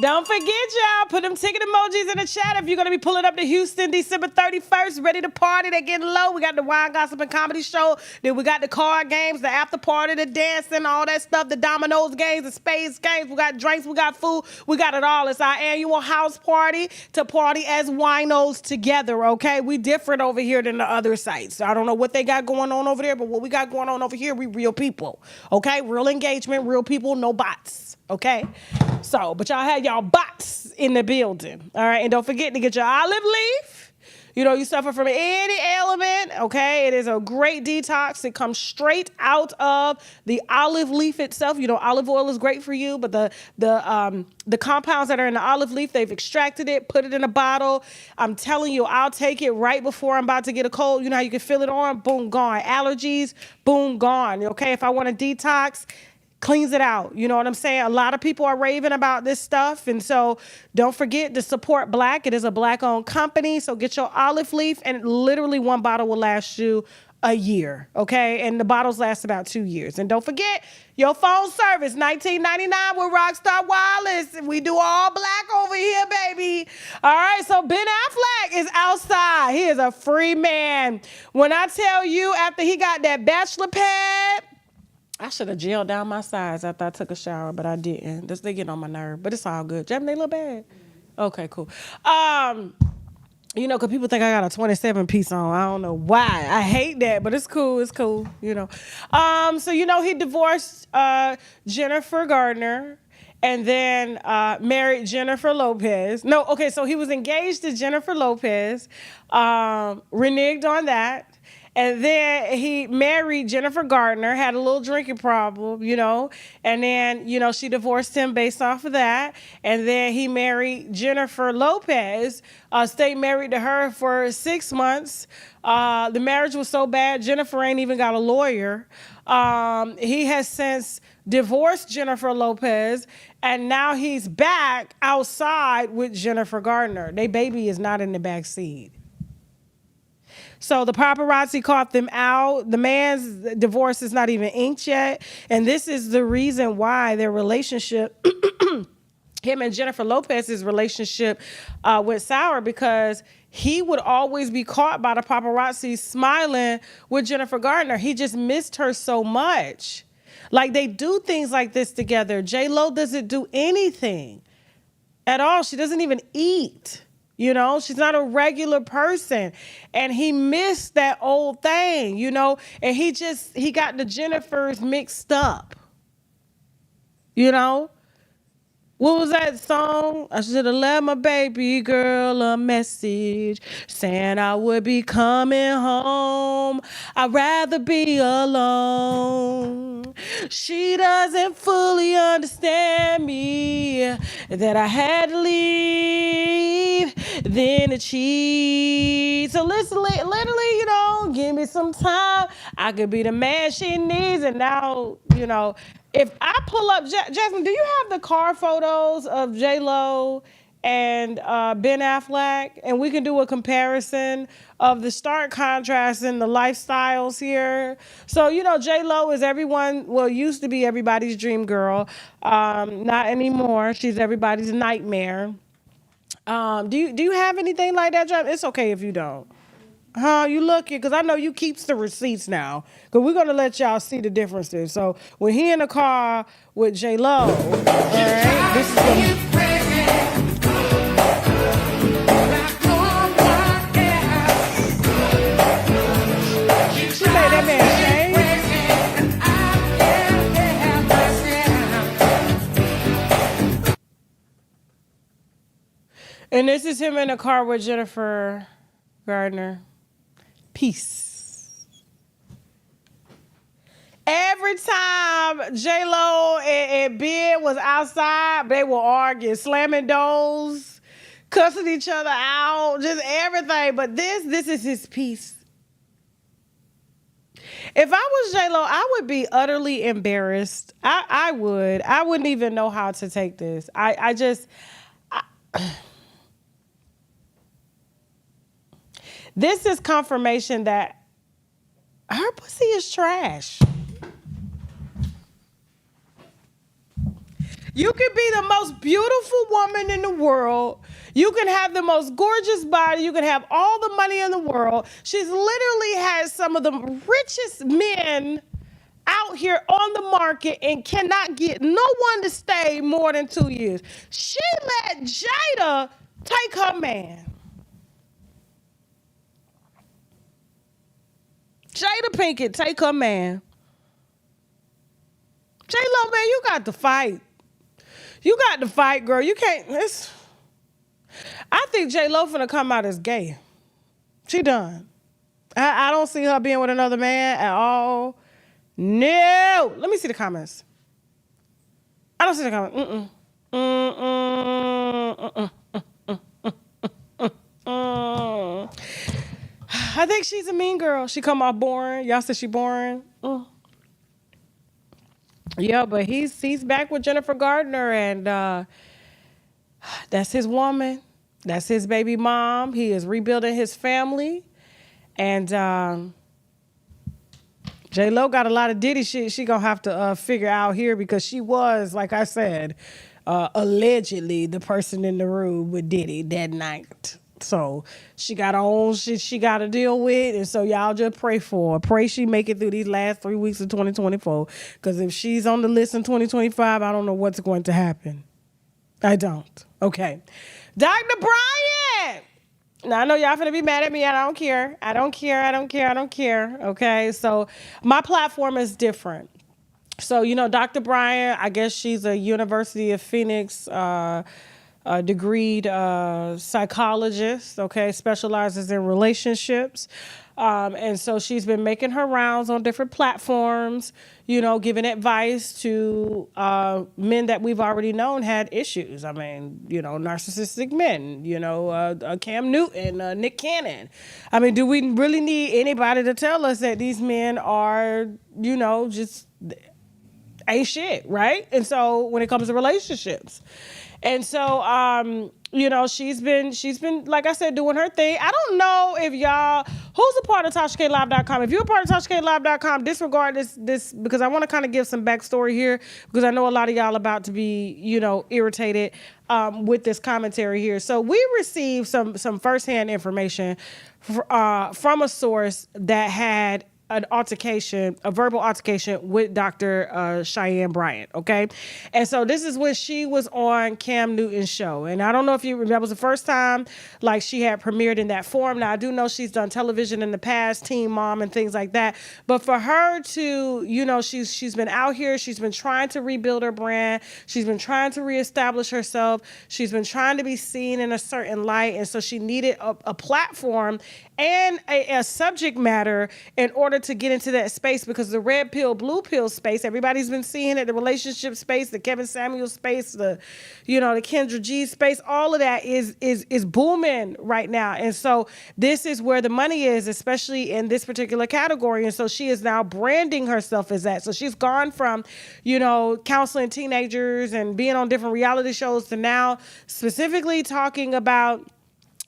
[SPEAKER 1] Don't forget, y'all, put them ticket emojis in the chat if you're going to be pulling up to Houston December 31st, ready to party. They're getting low. We got the Wine, Gossip, and Comedy Show. Then we got the card games, the after party, the dancing, all that stuff, the dominoes games, the spades games. We got drinks, we got food, we got it all. It's our annual house party to party as winos together, okay? We different over here than the other sites. I don't know what they got going on over there, but what we got going on over here, we real people, okay? Real engagement, real people, no bots. Okay, so, but y'all had y'all bots in the building. All right. And don't forget to get your olive leaf. You suffer from any ailment, okay? It is a great detox. It comes straight out of the olive leaf itself. Olive oil is great for you, but the compounds that are in the olive leaf, they've extracted it, put it in a bottle. I'm telling you, I'll take it right before I'm about to get a cold. You know how you can feel it on? Boom, gone. Allergies, boom, gone. Okay, if I want to detox, cleans it out. You know what I'm saying? A lot of people are raving about this stuff. And so don't forget to support Black. It is a Black-owned company. So get your olive leaf, and literally one bottle will last you a year, okay? And the bottles last about 2 years. And don't forget your phone service, $19.99 with Rockstar Wireless. We do all Black over here, baby. All right, so Ben Affleck is outside. He is a free man. When I tell you, after he got that bachelor pad, I should have gelled down my sides after I took a shower, but I didn't. They get on my nerve, but it's all good. Jam, they look bad. Okay, cool. Because people think I got a 27 piece on. I don't know why. I hate that, but it's cool. It's cool. So he divorced Jennifer Gardner and then married Jennifer Lopez. No, okay, so he was engaged to Jennifer Lopez, reneged on that. And then he married Jennifer Gardner, had a little drinking problem, and then, she divorced him based off of that. And then he married Jennifer Lopez, stayed married to her for 6 months. The marriage was so bad, Jennifer ain't even got a lawyer. He has since divorced Jennifer Lopez, and now he's back outside with Jennifer Gardner. Their baby is not in the back seat. So the paparazzi caught them out. The man's divorce is not even inked yet. And this is the reason why their relationship, him and Jennifer Lopez's relationship went sour, because he would always be caught by the paparazzi smiling with Jennifer Gardner. He just missed her so much. Like, they do things like this together. JLo doesn't do anything at all. She doesn't even eat. She's not a regular person. And he missed that old thing, and he got the Jennifers mixed up. What was that song? I should have left my baby girl a message saying I would be coming home. I'd rather be alone. She doesn't fully understand me, that I had to leave, then to cheat. So listen, literally, give me some time. I could be the man she needs. And now, if I pull up, Jasmine, do you have the car photos of JLo and Ben Affleck? And we can do a comparison of the stark contrast in the lifestyles here. So, JLo is used to be everybody's dream girl. Not anymore. She's everybody's nightmare. Do you have anything like that, Jasmine? It's okay if you don't. You looking? Because I know you keeps the receipts now. Because we're going to let y'all see the differences. So when he in the car with JLo, all right, this is going she made that man shake. And this is him in the car with Jennifer Gardner. Peace. Every time JLo and Ben was outside, they were arguing, slamming doors, cussing each other out, just everything. But this is his peace. If I was JLo, I would be utterly embarrassed. I would. I wouldn't even know how to take this. This is confirmation that her pussy is trash. You can be the most beautiful woman in the world. You can have the most gorgeous body. You can have all the money in the world. She's literally has some of the richest men out here on the market and cannot get no one to stay more than 2 years. She let Jada take her man. Jada Pinkett, take her man. JLo, man, you got to fight. You got to fight, girl. You can't. I think JLo finna come out as gay. She done. I don't see her being with another man at all. No. Let me see the comments. I don't see the comments. I think she's a mean girl. She come off boring. Y'all said she boring. Yeah, but he's back with Jennifer Gardner, and that's his woman. That's his baby mom. He is rebuilding his family. And JLo got a lot of Diddy shit she gonna have to figure out here, because she was, like I said, allegedly the person in the room with Diddy that night. So she got her own shit she got to deal with. And so y'all just pray for her. Pray she make it through these last 3 weeks of 2024. Because if she's on the list in 2025, I don't know what's going to happen. I don't. Okay. Dr. Bryant. Now, I know y'all finna be mad at me. I don't care. I don't care. Okay. So my platform is different. So, Dr. Bryant, I guess she's a University of Phoenix degreed psychologist, okay, specializes in relationships. And so she's been making her rounds on different platforms, giving advice to men that we've already known had issues. I mean, narcissistic men, Cam Newton, Nick Cannon. I mean, do we really need anybody to tell us that these men are, just ain't shit, right? And so when it comes to relationships. And so, she's been, like I said, doing her thing. I don't know if y'all, who's a part of TashaKLive.com? If you're a part of TashaKLive.com, disregard this because I want to kind of give some backstory here, because I know a lot of y'all about to be, irritated with this commentary here. So we received some firsthand information from a source that had a verbal altercation with Dr. Cheyenne Bryant, okay? And so this is when she was on Cam Newton's show. And I don't know if that was the first time, like, she had premiered in that form. Now, I do know she's done television in the past, Teen Mom and things like that. But for her to, she's been out here, she's been trying to rebuild her brand, she's been trying to reestablish herself, she's been trying to be seen in a certain light, and so she needed a platform and a subject matter in order to get into that space, because the red pill, blue pill space, everybody's been seeing it, the relationship space, the Kevin Samuels space, the Kendra G space, all of that is booming right now. And so this is where the money is, especially in this particular category. And so she is now branding herself as that. So she's gone from, counseling teenagers and being on different reality shows to now specifically talking about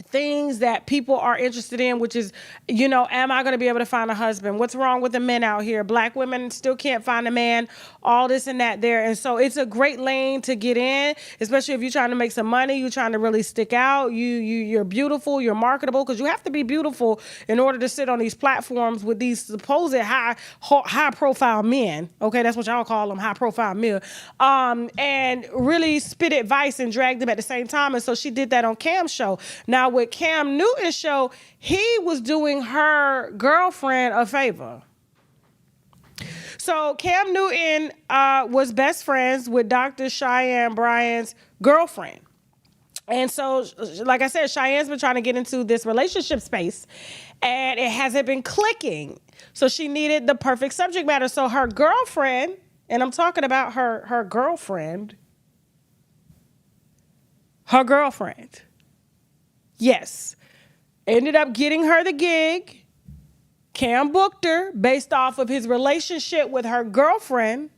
[SPEAKER 1] things that people are interested in, which is, am I going to be able to find a husband? What's wrong with the men out here? Black women still can't find a man, all this and that there. And so it's a great lane to get in, especially if you're trying to make some money, you're trying to really stick out, you're beautiful, you're marketable, because you have to be beautiful in order to sit on these platforms with these supposed high profile men. Okay, that's what y'all call them, high profile men. And really spit advice and drag them at the same time. And so she did that on Cam's show. Now, with Cam Newton's show, he was doing her girlfriend a favor. So Cam Newton was best friends with Dr. Cheyenne Bryant's girlfriend. And so, like I said, Cheyenne's been trying to get into this relationship space, and it hasn't been clicking. So she needed the perfect subject matter. So her girlfriend, and I'm talking about her girlfriend, yes, ended up getting her the gig. Cam booked her based off of his relationship with her girlfriend,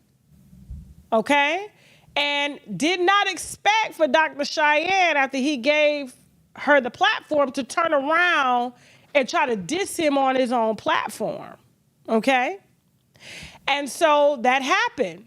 [SPEAKER 1] okay? And did not expect for Dr. Cheyenne, after he gave her the platform, to turn around and try to diss him on his own platform, okay? And so that happened.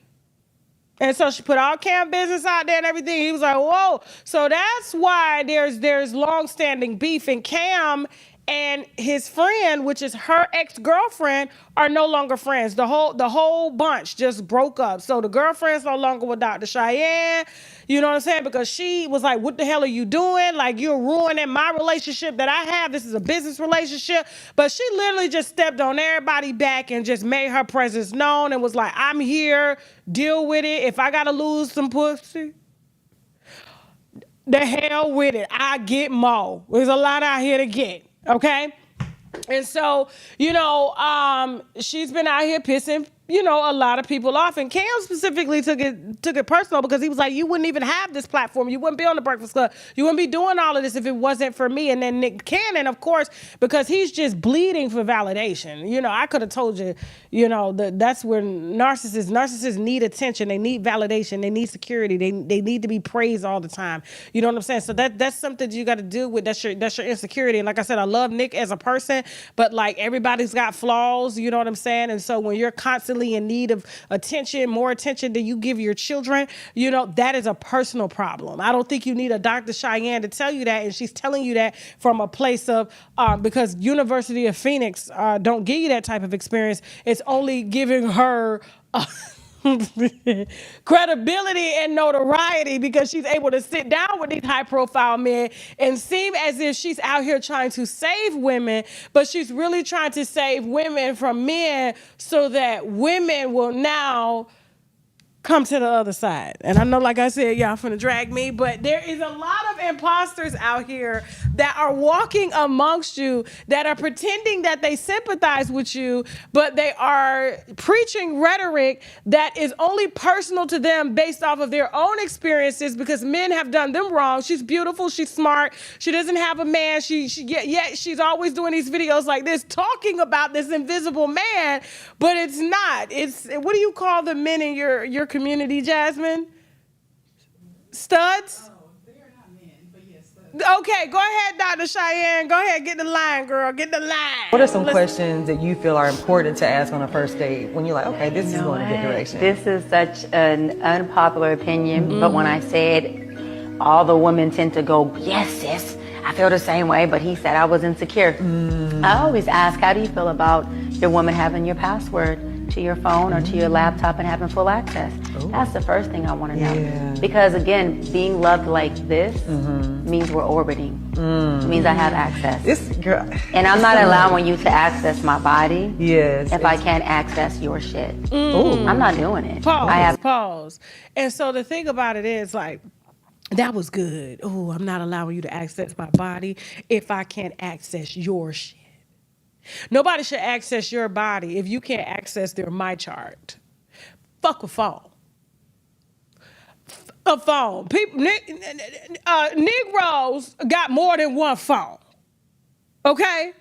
[SPEAKER 1] And so she put all Cam business out there and everything. He was like, whoa. So that's why there's long-standing beef. And Cam and his friend, which is her ex-girlfriend, are no longer friends. The whole bunch just broke up. So the girlfriend's no longer with Dr. Cheyenne. You know what I'm saying? Because she was like, what the hell are you doing? Like, you're ruining my relationship that I have. This is a business relationship. But she literally just stepped on everybody's back and just made her presence known and was like, I'm here, deal with it. If I got to lose some pussy. The hell with it. I get more. There's a lot out here to get. Okay. And so, she's been out here pissing, a lot of people off. And Cam specifically took it personal because he was like, you wouldn't even have this platform. You wouldn't be on the Breakfast Club. You wouldn't be doing all of this if it wasn't for me. And then Nick Cannon, of course, because he's just bleeding for validation. I could have told you, that's where narcissists need attention. They need validation. They need security. They need to be praised all the time. You know what I'm saying? So that's something that you got to deal with. That's your insecurity. And like I said, I love Nick as a person, but like everybody's got flaws. You know what I'm saying? And so when you're constantly in need of attention, more attention than you give your children, that is a personal problem. I don't think you need a Dr. Cheyenne to tell you that, and she's telling you that from a place of because University of Phoenix don't give you that type of experience. It's only giving her credibility and notoriety because she's able to sit down with these high-profile men and seem as if she's out here trying to save women, but she's really trying to save women from men so that women will now come to the other side. And I know, like I said, y'all finna drag me, but there is a lot of imposters out here that are walking amongst you that are pretending that they sympathize with you, but they are preaching rhetoric that is only personal to them based off of their own experiences because men have done them wrong. She's beautiful, she's smart, she doesn't have a man, yet she's always doing these videos like this talking about this invisible man, but it's not. It's, what do you call the men in your community, Jasmine? Studs?
[SPEAKER 6] Oh, they are not men, but yes, studs.
[SPEAKER 1] Okay, go ahead, Dr. Cheyenne. Go ahead, get the line, girl. Get the line.
[SPEAKER 7] What are some questions that you feel are important to ask on a first date when you're like, okay, this is going in a good direction?
[SPEAKER 8] This is such an unpopular opinion, but when I said all the women tend to go, yes, sis, I feel the same way, but he said I was insecure. I always ask, how do you feel about your woman having your password to your phone or to your laptop and having full access? That's the first thing I want to know. Because again, being loved like this means we're orbiting. It means I have access. And I'm not allowing you to access my body if I can't access your shit. I'm not doing it.
[SPEAKER 1] Pause. And so the thing about it is, like, that was good. Oh, I'm not allowing you to access my body if I can't access your shit. Nobody should access your body if you can't access their my chart. Fuck a phone. A phone. People, Negroes got more than one phone. Okay?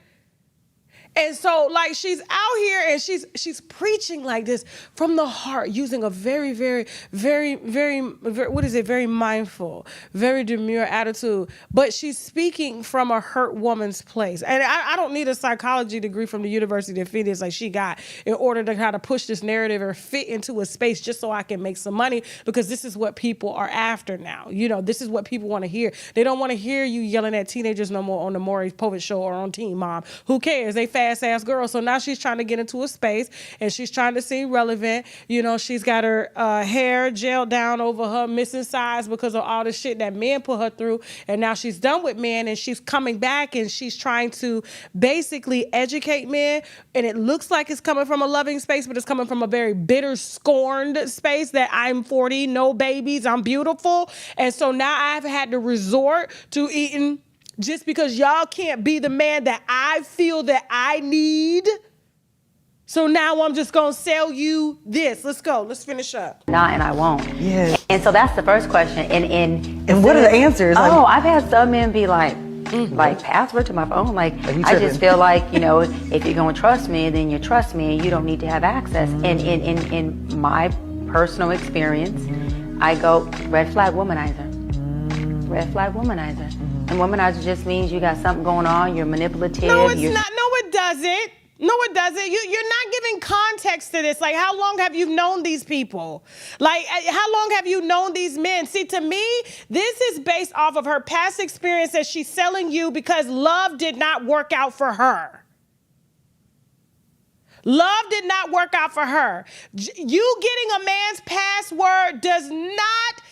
[SPEAKER 1] And so, like, she's out here and she's preaching like this from the heart, using a very, very, very, very, very mindful, very demure attitude. But she's speaking from a hurt woman's place. And I don't need a psychology degree from the University of Phoenix like she got in order to kind of push this narrative or fit into a space just so I can make some money, because this is what people are after now. This is what people want to hear. They don't want to hear you yelling at teenagers no more on the Maury Povich show or on Teen Mom. Who cares? They fast-ass girl. So now she's trying to get into a space and she's trying to seem relevant. She's got her hair gelled down over her missing size because of all the shit that men put her through. And now she's done with men and she's coming back and she's trying to basically educate men. And it looks like it's coming from a loving space, but it's coming from a very bitter, scorned space that I'm 40, no babies, I'm beautiful. And so now I've had to resort to eating just because y'all can't be the man that I feel that I need. So now I'm just going to sell you this. Let's go. Let's finish up.
[SPEAKER 8] Not, and I won't.
[SPEAKER 7] Yeah.
[SPEAKER 8] And so that's the first question. And
[SPEAKER 7] what are the answers?
[SPEAKER 8] I've had some men be like password to my phone. Like, I just feel like, if you're going to trust me, then you trust me and you don't need to have access. And in my personal experience, I go red flag womanizer. Red flag womanizer. And womanizer just means you got something going on, you're manipulative.
[SPEAKER 1] No, it's not. No, it doesn't. No, it doesn't. You're not giving context to this. Like, how long have you known these people? Like, how long have you known these men? See, to me, this is based off of her past experience that she's selling you because love did not work out for her. Love did not work out for her. You getting a man's password does not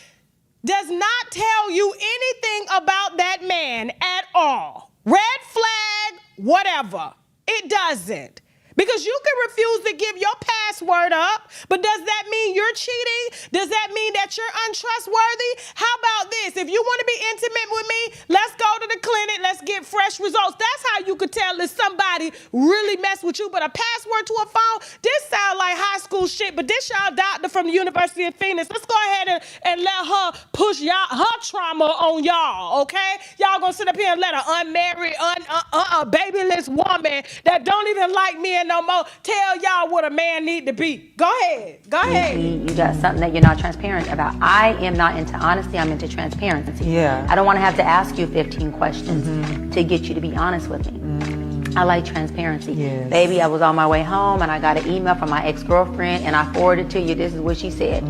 [SPEAKER 1] tell you anything about that man at all. Red flag, whatever. It doesn't. Because you can refuse to give your password up, but does that mean you're cheating? Does that mean that you're untrustworthy? How about this? If you want to be intimate with me, let's go to the clinic. Let's get fresh results. That's how you could tell if somebody really messed with you. But a password to a phone, this sounds like high school shit, but this y'all doctor from the University of Phoenix. Let's go ahead and let her push her trauma on y'all, okay? Y'all gonna sit up here and let an unmarried, babyless woman that don't even like men no more tell y'all what a man need to be. Go ahead.
[SPEAKER 8] You got something that you're not transparent about. I am not into honesty. I'm into transparency.
[SPEAKER 7] Yeah.
[SPEAKER 8] I don't want to have to ask you 15 questions to get you to be honest with me. I like transparency.
[SPEAKER 7] Yes.
[SPEAKER 8] Baby, I was on my way home and I got an email from my ex-girlfriend and I forwarded it to you. This is what she said.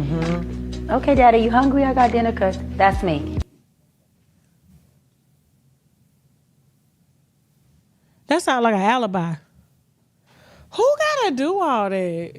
[SPEAKER 8] Okay, Daddy, you hungry? I got dinner cooked. That's me.
[SPEAKER 1] That sounds like an alibi. Who gotta do all that?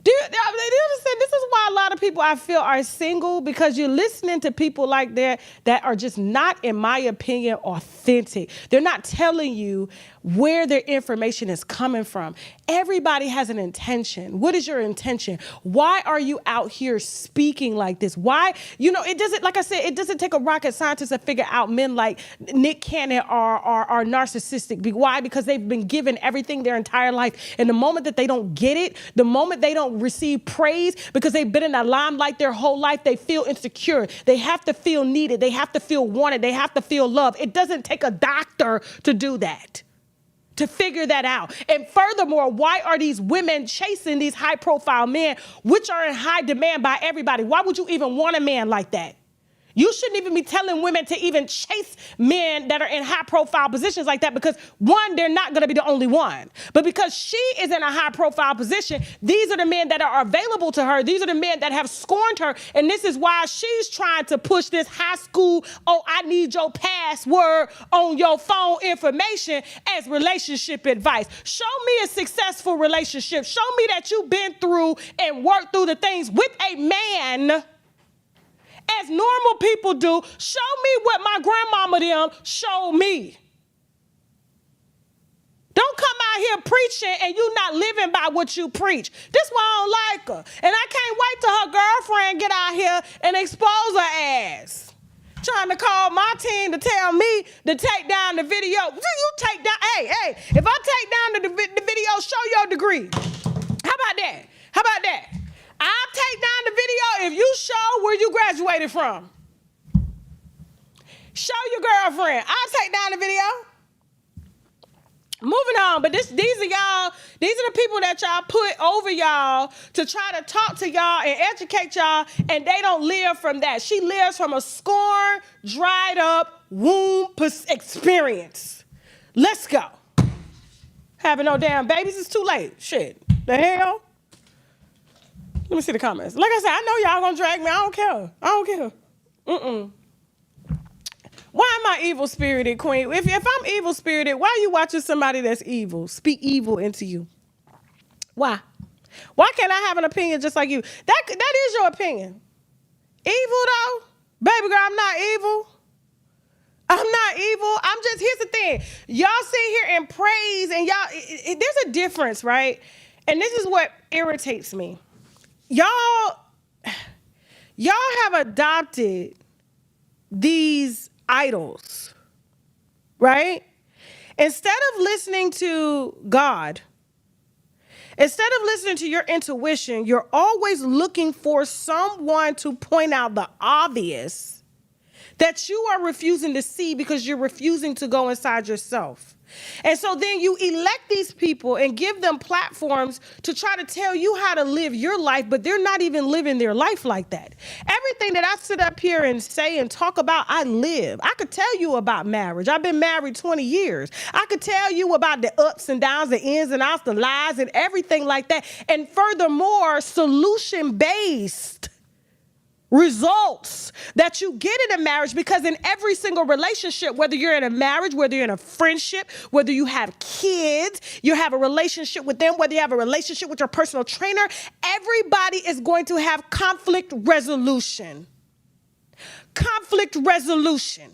[SPEAKER 1] Do you understand? This is why a lot of people I feel are single, because you're listening to people like that are just not, in my opinion, authentic. They're not telling you where their information is coming from. Everybody has an intention. What is your intention? Why are you out here speaking like this? Why? It doesn't, like I said, it doesn't take a rocket scientist to figure out men like Nick Cannon are narcissistic. Why? Because they've been given everything their entire life. And the moment that they don't get it, the moment they don't receive praise because they've been in the limelight their whole life, they feel insecure. They have to feel needed. They have to feel wanted. They have to feel loved. It doesn't take a doctor to do that, to figure that out. And furthermore, why are these women chasing these high profile men, which are in high demand by everybody? Why would you even want a man like that? You shouldn't even be telling women to even chase men that are in high profile positions like that, because one, they're not going to be the only one. But because she is in a high profile position, these are the men that are available to her. These are the men that have scorned her. And this is why she's trying to push this high school, I need your password on your phone information as relationship advice. Show me a successful relationship. Show me that you've been through and worked through the things with a man as normal people do. Show me what my grandmama them showed me. Don't come out here preaching and you not living by what you preach. This why I don't like her. And I can't wait till her girlfriend get out here and expose her ass. Trying to call my team to tell me to take down the video. You take down, hey, if I take down the video, show your degree. How about that? I'll take down the video if you show where you graduated from. Show your girlfriend. I'll take down the video. Moving on, but these are the people that y'all put over y'all to try to talk to y'all and educate y'all, and they don't live from that. She lives from a scorned, dried up womb experience. Let's go. Having no damn babies is too late. Shit. The hell? Let me see the comments. Like I said, I know y'all gonna drag me. I don't care. Why am I evil-spirited, queen? If I'm evil-spirited, why are you watching somebody that's evil speak evil into you? Why? Why can't I have an opinion just like you? That is your opinion. Evil, though? Baby girl, I'm not evil. Here's the thing. Y'all sit here and praise, and y'all, there's a difference, right? And this is what irritates me. Y'all have adopted these idols, right? Instead of listening to God, instead of listening to your intuition, you're always looking for someone to point out the obvious that you are refusing to see because you're refusing to go inside yourself. And so then you elect these people and give them platforms to try to tell you how to live your life, but they're not even living their life like that. Everything that I sit up here and say and talk about, I live. I could tell you about marriage. I've been married 20 years. I could tell you about the ups and downs, the ins and outs, the lies and everything like that. And furthermore, solution-based results that you get in a marriage, because in every single relationship, whether you're in a marriage, whether you're in a friendship, whether you have kids, you have a relationship with them, whether you have a relationship with your personal trainer, everybody is going to have conflict resolution. Conflict resolution.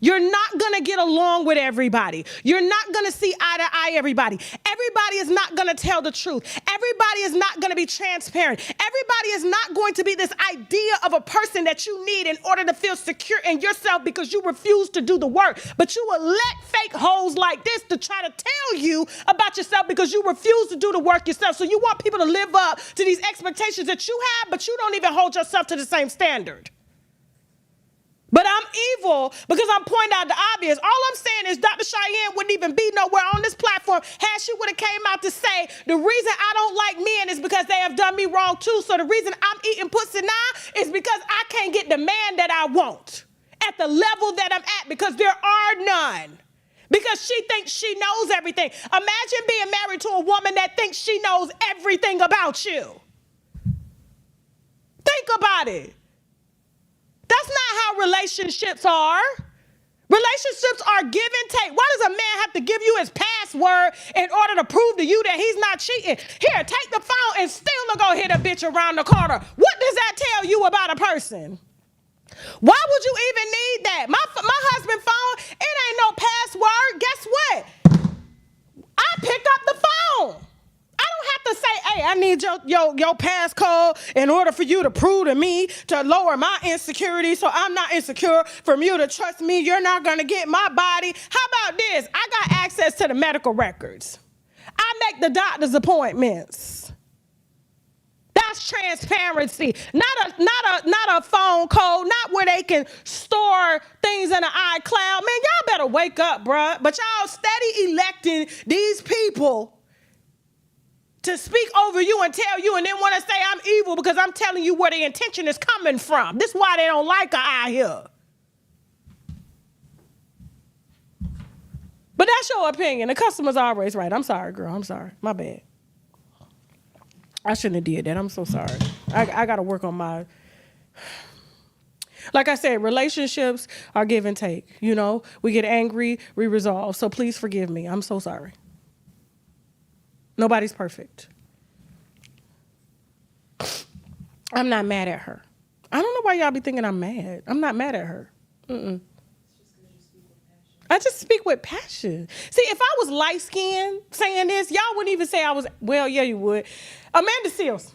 [SPEAKER 1] You're not going to get along with everybody. You're not going to see eye to eye everybody. Everybody is not going to tell the truth. Everybody is not going to be transparent. Everybody is not going to be this idea of a person that you need in order to feel secure in yourself because you refuse to do the work. But you will let fake hoes like this to try to tell you about yourself because you refuse to do the work yourself. So you want people to live up to these expectations that you have, but you don't even hold yourself to the same standard. But I'm evil because I'm pointing out the obvious. All I'm saying is Dr. Cheyenne wouldn't even be nowhere on this platform had she would have came out to say the reason I don't like men is because they have done me wrong too. So the reason I'm eating pussy now is because I can't get the man that I want at the level that I'm at because there are none. Because she thinks she knows everything. Imagine being married to a woman that thinks she knows everything about you. Think about it. That's not how relationships are. Relationships are give and take. Why does a man have to give you his password in order to prove to you that he's not cheating? Here, take the phone and still go hit a bitch around the corner. What does that tell you about a person? Why would you even need that? My husband's phone, it ain't no password. Guess what? I pick up the phone. I don't have to say, hey, I need your passcode in order for you to prove to me to lower my insecurity so I'm not insecure, from you to trust me. You're not going to get my body. How about this? I got access to the medical records. I make the doctor's appointments. That's transparency. Not a phone code, not where they can store things in an iCloud. Man, y'all better wake up, bruh. But y'all steady electing these people to speak over you and tell you and then want to say I'm evil because I'm telling you where the intention is coming from. This is why they don't like her out here. But that's your opinion. The customer's always right. I'm sorry, girl. I'm sorry. My bad. I shouldn't have did that. I'm so sorry. I got to work on my... Like I said, relationships are give and take. You know, we get angry, we resolve. So please forgive me. I'm so sorry. Nobody's perfect. I'm not mad at her. I don't know why y'all be thinking I'm mad. I'm not mad at her. I just speak with passion. See, if I was light-skinned saying this, y'all wouldn't even say I was, well, yeah, you would. Amanda Seals.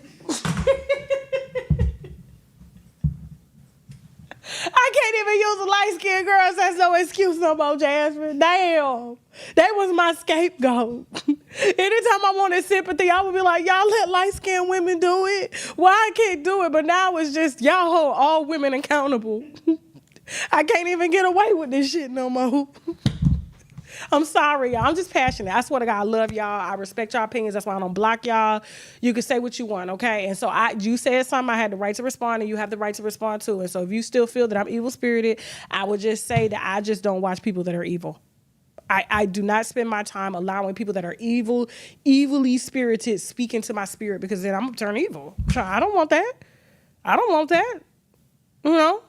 [SPEAKER 1] I can't even use a light-skinned girl as no excuse no more, Jasmine. Damn. That was my scapegoat. Anytime I wanted sympathy, I would be like, y'all let light-skinned women do it. Why I can't do it? But now it's just y'all hold all women accountable. I can't even get away with this shit no more. I'm sorry, y'all. I'm just passionate. I swear to God, I love y'all. I respect y'all opinions. That's why I don't block y'all. You can say what you want, okay? And so you said something, I had the right to respond, and you have the right to respond too. And so if you still feel that I'm evil-spirited, I would just say that I just don't watch people that are evil. I do not spend my time allowing people that are evilly spirited speak into my spirit because then I'm going to turn evil. I don't want that. I don't want that. You know?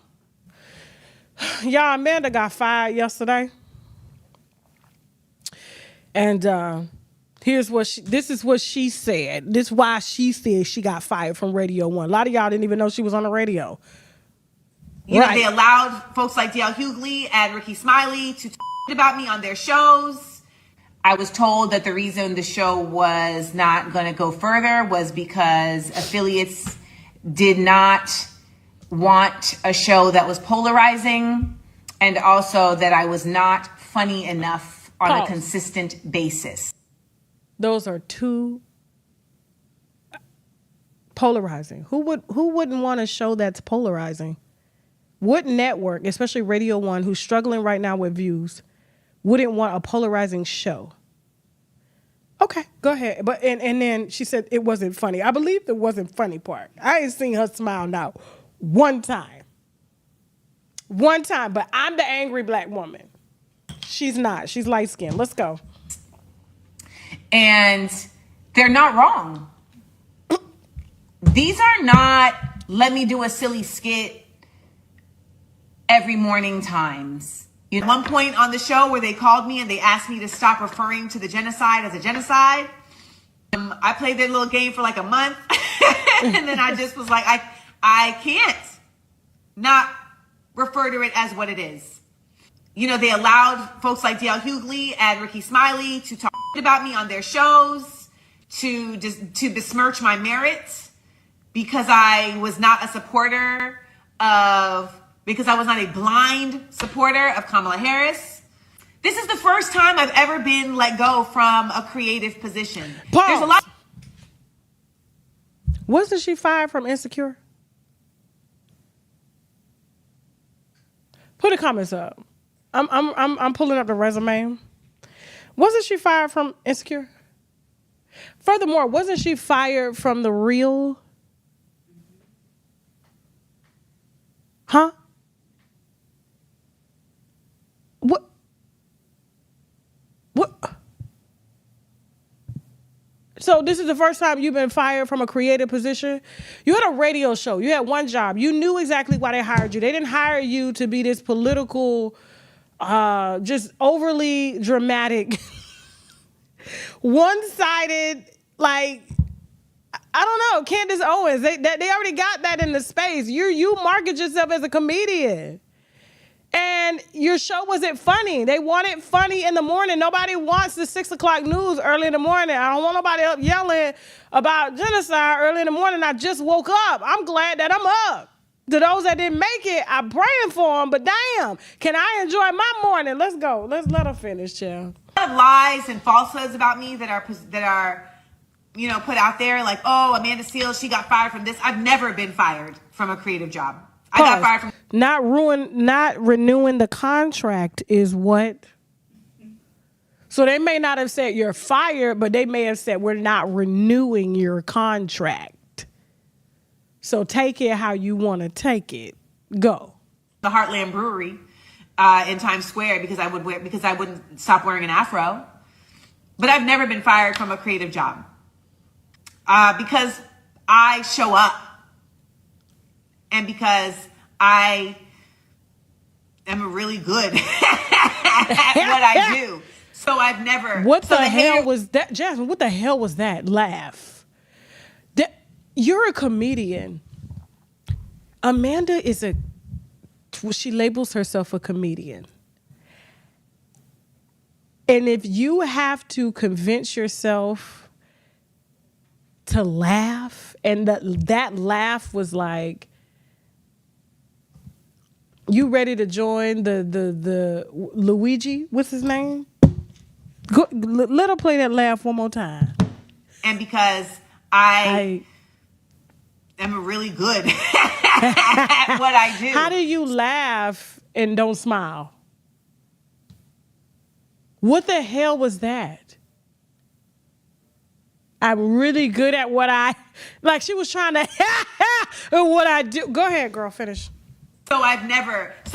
[SPEAKER 1] Y'all, Amanda got fired yesterday. And this is what she said. This is why she said she got fired from Radio 1. A lot of y'all didn't even know she was on the radio.
[SPEAKER 9] You know, they allowed folks like D.L. Hughley and Ricky Smiley to talk about me on their shows. I was told that the reason the show was not going to go further was because affiliates did not want a show that was polarizing, and also that I was not funny enough on a consistent basis.
[SPEAKER 1] Those are two polarizing. Who wouldn't want a show that's polarizing? What network, especially Radio 1, who's struggling right now with views, wouldn't want a polarizing show? Okay, go ahead. But and then she said it wasn't funny. I believe it wasn't funny part. I ain't seen her smile now one time. One time, but I'm the angry black woman. She's not. She's light-skinned. Let's go.
[SPEAKER 9] And they're not wrong. These are not let me do a silly skit every morning times. At one point on the show where they called me and they asked me to stop referring to the genocide as a genocide, I played their little game for like a month. And then I just was like, I can't not refer to it as what it is. they allowed folks like D.L. Hughley and Ricky Smiley to talk about me on their shows, to besmirch my merit because I was not a supporter because I was not a blind supporter of Kamala Harris. This is the first time I've ever been let go from a creative position.
[SPEAKER 1] Pause.
[SPEAKER 9] There's a lot.
[SPEAKER 1] Wasn't she fired from Insecure? Put the comments up. I'm pulling up the resume. Wasn't she fired from Insecure? Furthermore, wasn't she fired from The Real? Huh? What? So this is the first time you've been fired from a creative position? You had a radio show. You had one job. You knew exactly why they hired you. They didn't hire you to be this political, just overly dramatic, one-sided, like, I don't know, Candace Owens. They already got that in the space. You market yourself as a comedian. And your show wasn't funny. They wanted funny in the morning. Nobody wants the 6 o'clock news early in the morning. I don't want nobody up yelling about genocide early in the morning. I just woke up. I'm glad that I'm up. To those that didn't make it, I'm praying for them, but damn, can I enjoy my morning? Let's go. Let's let her finish, child.
[SPEAKER 9] A lot of lies and falsehoods about me that are put out there, like, oh, Amanda Seales, she got fired from this. I've never been fired from a creative job. I got fired from
[SPEAKER 1] not renewing the contract is what. So they may not have said you're fired, but they may have said we're not renewing your contract. So take it how you want to take it. Go.
[SPEAKER 9] The Heartland Brewery in Times Square because I wouldn't stop wearing an afro. But I've never been fired from a creative job because I show up. And because I am really good at what I do. So I've never...
[SPEAKER 1] What the hell was that? Jasmine, what the hell was that laugh? You're a comedian. Amanda she labels herself a comedian. And if you have to convince yourself to laugh, and that laugh was like, you ready to join the Luigi? What's his name? Go, let her play that laugh one more time.
[SPEAKER 9] And because I am really good at what I do.
[SPEAKER 1] How do you laugh and don't smile? What the hell was that? I'm really good at what like she was trying to what I do. Go ahead, girl, finish.
[SPEAKER 9] So the haters is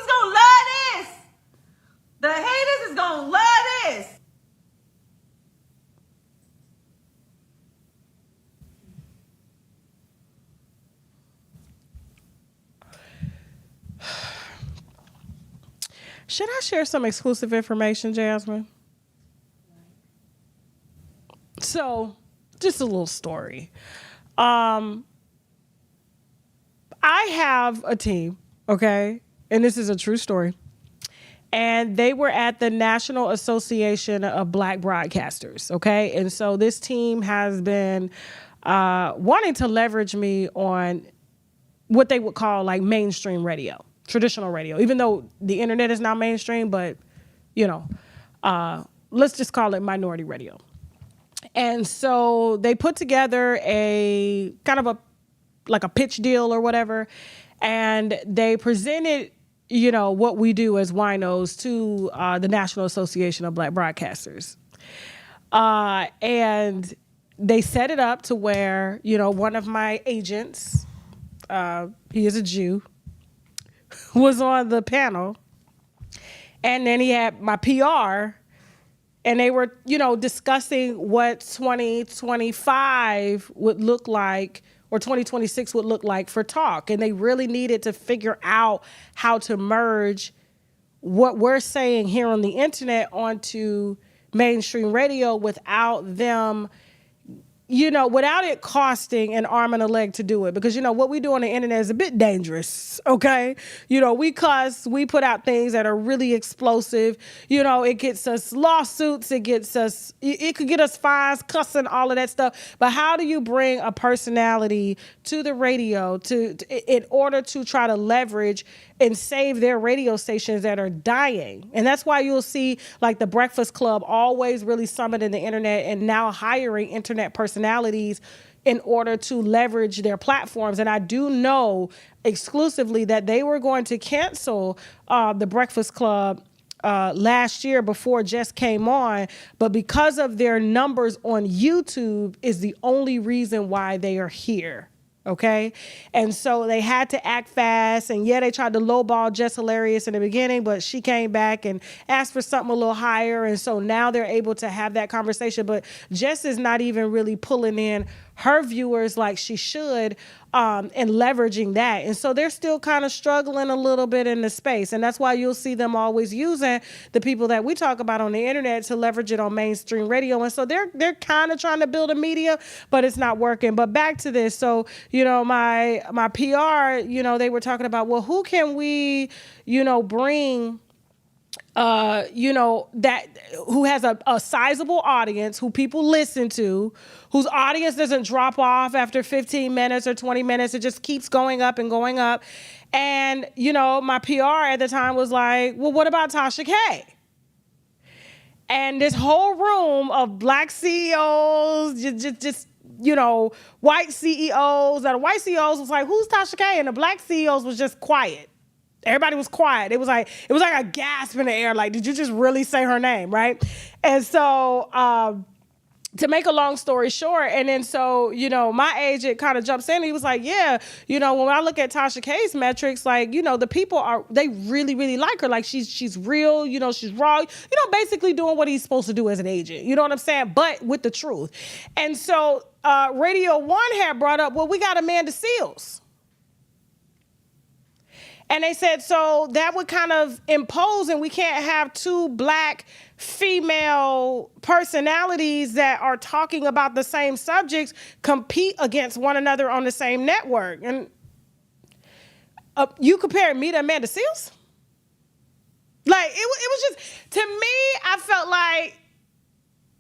[SPEAKER 9] gonna love this. The haters is gonna love this.
[SPEAKER 1] Should I share some exclusive information, Jasmine? So, just a little story. I have a team, okay? And this is a true story. And they were at the National Association of Black Broadcasters, okay? And so this team has been wanting to leverage me on what they would call like mainstream radio, traditional radio, even though the internet is now mainstream, but, let's just call it minority radio. And so they put together a kind of a pitch deal or whatever. And they presented, what we do as winos to the National Association of Black Broadcasters. And they set it up to where, one of my agents, he is a Jew, was on the panel. And then he had my PR. And they were, discussing what 2025 would look like or 2026 would look like for talk. And they really needed to figure out how to merge what we're saying here on the internet onto mainstream radio without them, without it costing an arm and a leg to do it, because, what we do on the internet is a bit dangerous, okay? We cuss, we put out things that are really explosive. It gets us lawsuits, it could get us fines, cussing, all of that stuff. But how do you bring a personality to the radio in order to try to leverage and save their radio stations that are dying? And that's why you'll see like the Breakfast Club always really summiting the internet and now hiring internet personalities in order to leverage their platforms. And I do know exclusively that they were going to cancel the Breakfast Club last year before Jess came on, but because of their numbers on YouTube is the only reason why they are here. Okay. And so they had to act fast, and they tried to lowball Jess Hilarious in the beginning, but she came back and asked for something a little higher. And so now they're able to have that conversation, but Jess is not even really pulling in her viewers like she should, and leveraging that. And so they're still kind of struggling a little bit in the space. And that's why you'll see them always using the people that we talk about on the internet to leverage it on mainstream radio. And so they're kind of trying to build a media, but it's not working. But back to this. So, my PR, they were talking about, well, who can we, bring that who has a sizable audience, who people listen to, whose audience doesn't drop off after 15 minutes or 20 minutes. It just keeps going up and going up. And, my PR at the time was like, well, what about Tasha K? And this whole room of black CEOs, just white CEOs, and the white CEOs was like, who's Tasha K? And the black CEOs was just quiet. Everybody was quiet. It was like a gasp in the air. Like, did you just really say her name, right? And so, to make a long story short, and then so, my agent kind of jumps in. He was like, yeah, when I look at Tasha K's metrics, like, the people they really, really like her. Like, she's real, she's raw, basically doing what he's supposed to do as an agent. You know what I'm saying? But with the truth. And so, Radio 1 had brought up, well, we got Amanda Seales. And they said, so that would kind of impose, and we can't have two black female personalities that are talking about the same subjects compete against one another on the same network. And you compared me to Amanda Seales? Like, it was just, to me, I felt like,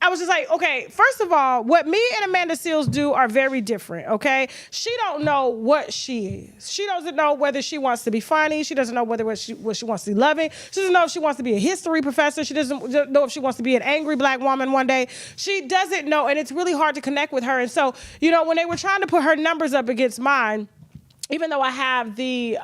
[SPEAKER 1] I was just like, okay, first of all, what me and Amanda Seales do are very different, okay? She don't know what she is. She doesn't know whether she wants to be funny. She doesn't know what she wants to be loving. She doesn't know if she wants to be a history professor. She doesn't know if she wants to be an angry black woman one day. She doesn't know, and it's really hard to connect with her. And so, when they were trying to put her numbers up against mine, even though I have the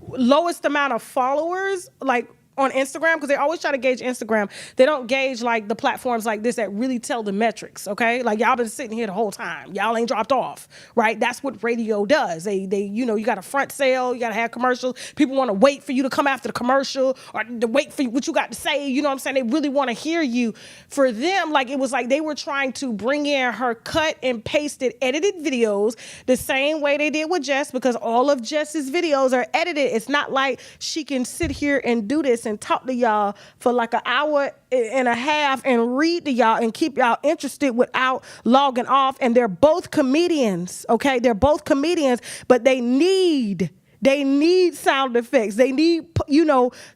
[SPEAKER 1] lowest amount of followers, like, on Instagram, because they always try to gauge Instagram. They don't gauge like the platforms like this that really tell the metrics, okay? Like, y'all been sitting here the whole time. Y'all ain't dropped off, right? That's what radio does. They you got a front sale, you got to have commercials. People want to wait for you to come after the commercial or to wait for what you got to say. You know what I'm saying? They really want to hear you. For them, like, it was like they were trying to bring in her cut and pasted, edited videos the same way they did with Jess, because all of Jess's videos are edited. It's not like she can sit here and do this and talk to y'all for like an hour and a half and read to y'all and keep y'all interested without logging off. And they're both comedians, okay? They're both comedians, but they need sound effects. They need,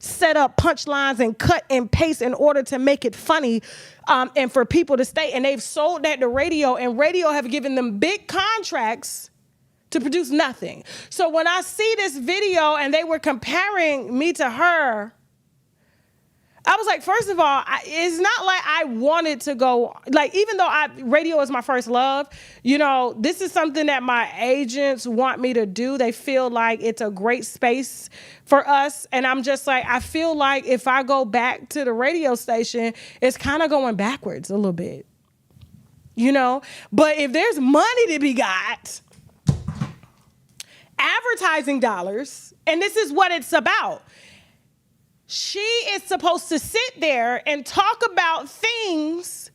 [SPEAKER 1] set up punchlines and cut and paste in order to make it funny, and for people to stay. And they've sold that to radio, and radio have given them big contracts to produce nothing. So when I see this video and they were comparing me to her, I was like, first of all, it's not like I wanted to go, like, even though radio is my first love, this is something that my agents want me to do. They feel like it's a great space for us. And I'm just like, I feel like if I go back to the radio station, it's kind of going backwards a little bit, But if there's money to be got, advertising dollars, and this is what it's about. She is supposed to sit there and talk about things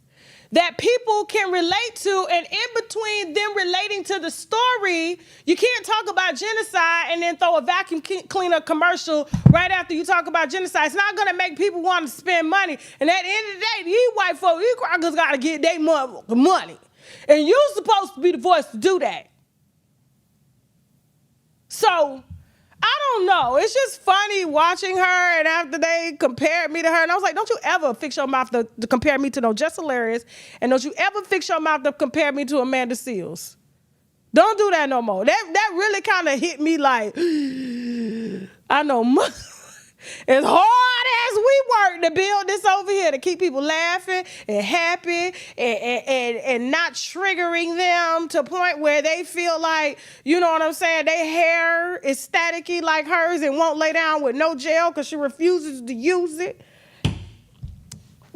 [SPEAKER 1] that people can relate to, and in between them relating to the story, you can't talk about genocide and then throw a vacuum cleaner commercial right after you talk about genocide. It's not gonna make people want to spend money. And at the end of the day, these white folks, these crackers gotta get their money. And you're supposed to be the voice to do that. So, I don't know. It's just funny watching her, and after they compared me to her, and I was like, don't you ever fix your mouth to compare me to no Just Hilarious, and don't you ever fix your mouth to compare me to Amanda Seales. Don't do that no more. That really kind of hit me like, I know as hard as we work to build this over here to keep people laughing and happy and not triggering them to a point where they feel like, you know what I'm saying, their hair is staticky like hers and won't lay down with no gel because she refuses to use it.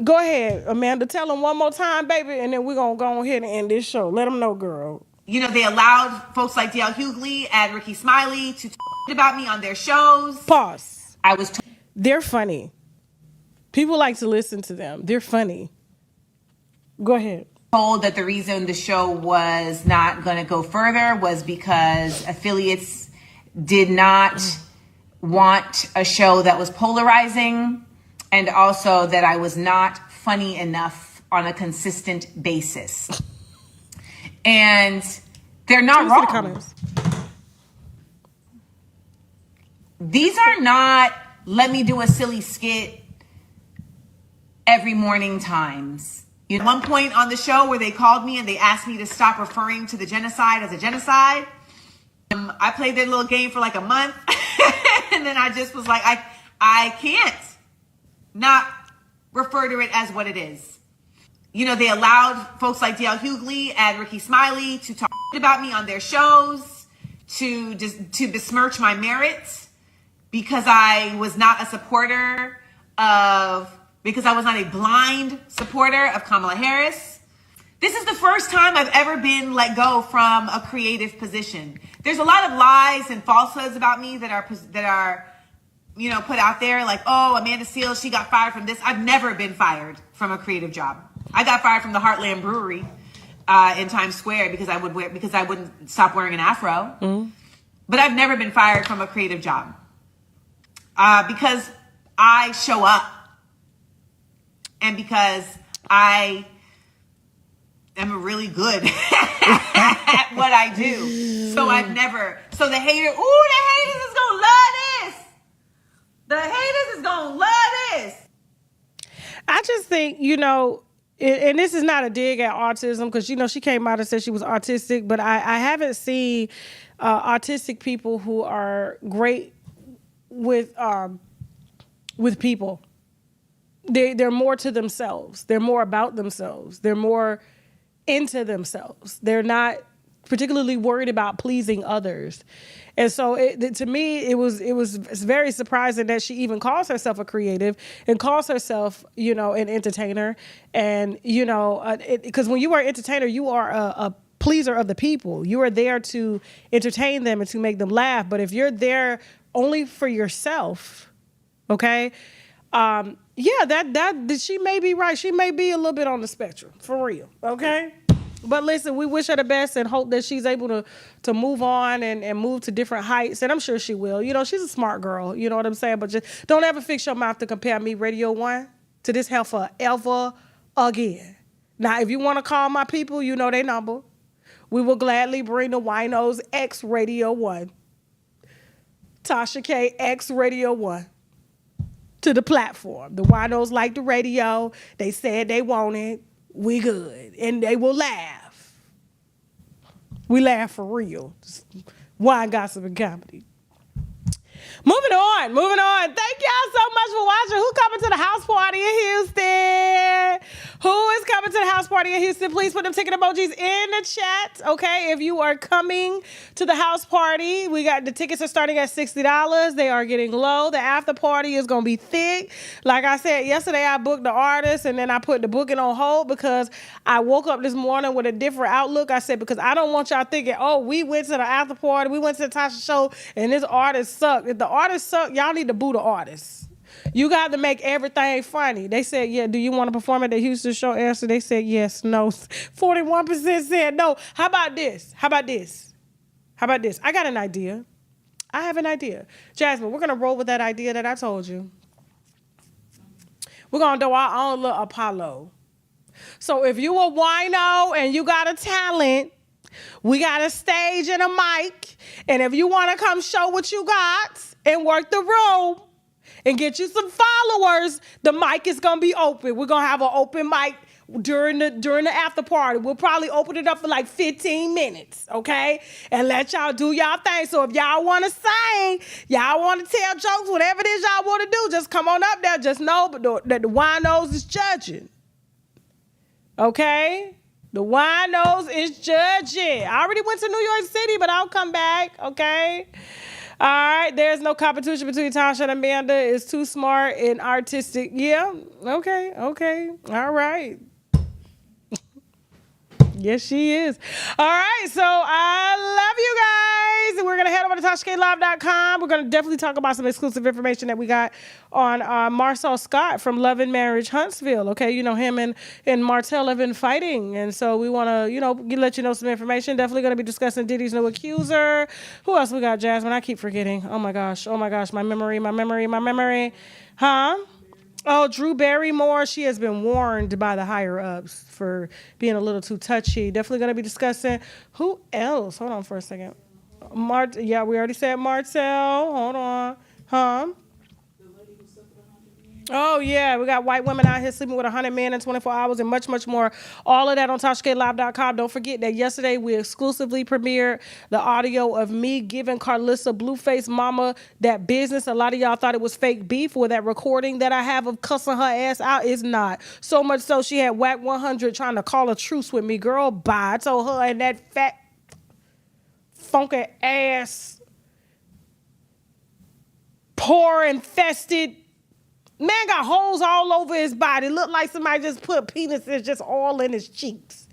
[SPEAKER 1] Go ahead, Amanda. Tell them one more time, baby, and then we're going to go ahead and end this show. Let them know, girl.
[SPEAKER 9] You know, they allowed folks like D.L. Hughley and Ricky Smiley to about me on their shows.
[SPEAKER 1] Pause.
[SPEAKER 9] They're
[SPEAKER 1] funny. People like to listen to them. They're funny. Go ahead.
[SPEAKER 9] Told that the reason the show was not going to go further was because affiliates did not want a show that was polarizing, and also that I was not funny enough on a consistent basis. And they're not wrong. These are not let me do a silly skit every morning times. At one point on the show where they called me and they asked me to stop referring to the genocide as a genocide, I played their little game for like a month. And then I just was like, I can't not refer to it as what it is. You know, they allowed folks like D.L. Hughley and Ricky Smiley to talk about me on their shows, to besmirch my merits because I was not a supporter because I was not a blind supporter of Kamala Harris. This is the first time I've ever been let go from a creative position. There's a lot of lies and falsehoods about me that are, you know, put out there, like, oh, Amanda Seales, she got fired from this. I've never been fired from a creative job. I got fired from the Heartland Brewery in Times Square because I wouldn't stop wearing an afro. Mm-hmm. But I've never been fired from a creative job because I show up and because I am really good at what I do. So I've never. So the haters is gonna love this. The haters is gonna love this.
[SPEAKER 1] I just think, you know, and this is not a dig at autism because, you know, she came out and said she was autistic, but I haven't seen autistic people who are great with people. They're more to themselves. They're more about themselves. They're more into themselves. They're not particularly worried about pleasing others. And so to me, it's very surprising that she even calls herself a creative and calls herself, you know, an entertainer. And, you know, because when you are an entertainer, you are a pleaser of the people. You are there to entertain them and to make them laugh. But if you're there only for yourself, okay, that she may be right. She may be a little bit on the spectrum, for real, okay? But listen, we wish her the best and hope that she's able to move on and move to different heights. And I'm sure she will. You know, she's a smart girl. You know what I'm saying? But just don't ever fix your mouth to compare me, Radio 1, to this heifer ever again. Now, if you want to call my people, you know their number. We will gladly bring the Winos X Radio 1. Tasha K X Radio 1 to the platform. The Winos like the radio. They said they want it. We good. And they will laugh. We laugh for real. Wine, gossip, and comedy. Moving on. Thank y'all so much for watching. Who coming to the house party in Houston? Who is coming to the house party in Houston? Please put them ticket emojis in the chat, okay? If you are coming to the house party, the tickets are starting at $60. They are getting low. The after party is going to be thick. Like I said, yesterday I booked the artist and then I put the booking on hold because I woke up this morning with a different outlook. I said, because I don't want y'all thinking, oh, we went to the after party, we went to the Tasha show, and this artist sucked. If the artist sucked, y'all need to boo the artist. You got to make everything funny. They said, yeah, do you want to perform at the Houston show? Answer, they said yes, no. 41% said no. How about this? I got an idea. I have an idea. Jasmine, we're going to roll with that idea that I told you. We're going to do our own little Apollo. So if you a wino and you got a talent, we got a stage and a mic. And if you want to come show what you got and work the room and get you some followers, the mic is going to be open. We're going to have an open mic during the after party. We'll probably open it up for like 15 minutes, okay? And let y'all do y'all thing. So if y'all want to sing, y'all want to tell jokes, whatever it is y'all want to do, just come on up there. Just know that the winos is judging, okay? The winos is judging. I already went to New York City, but I'll come back, okay? All right, there's no competition between Tasha and Amanda. It's too smart and artistic. Yeah, okay, all right. Yes, she is. All right, so I love you guys. We're going to head over to TashaKLive.com. We're going to definitely talk about some exclusive information that we got on Marcel Scott from Love and Marriage Huntsville. Okay, you know, him and Martell have been fighting. And so we want to, let you know some information. Definitely going to be discussing Diddy's new accuser. Who else we got, Jasmine? I keep forgetting. Oh, my gosh. My memory. Huh? Oh, Drew Barrymore, she has been warned by the higher-ups for being a little too touchy. Definitely going to be discussing who else. Hold on for a second. We already said Marcel. Hold on. Huh? Oh, yeah, we got white women out here sleeping with 100 men in 24 hours and much, much more. All of that on TashaKLive.com. Don't forget that yesterday we exclusively premiered the audio of me giving Carlissa Blueface Mama that business. A lot of y'all thought it was fake beef. Well, that recording that I have of cussing her ass out is not. So much so she had Whack 100 trying to call a truce with me. Girl, bye. I told her and that fat, funky ass, pore-infested man got holes all over his body. Looked like somebody just put penises just all in his cheeks.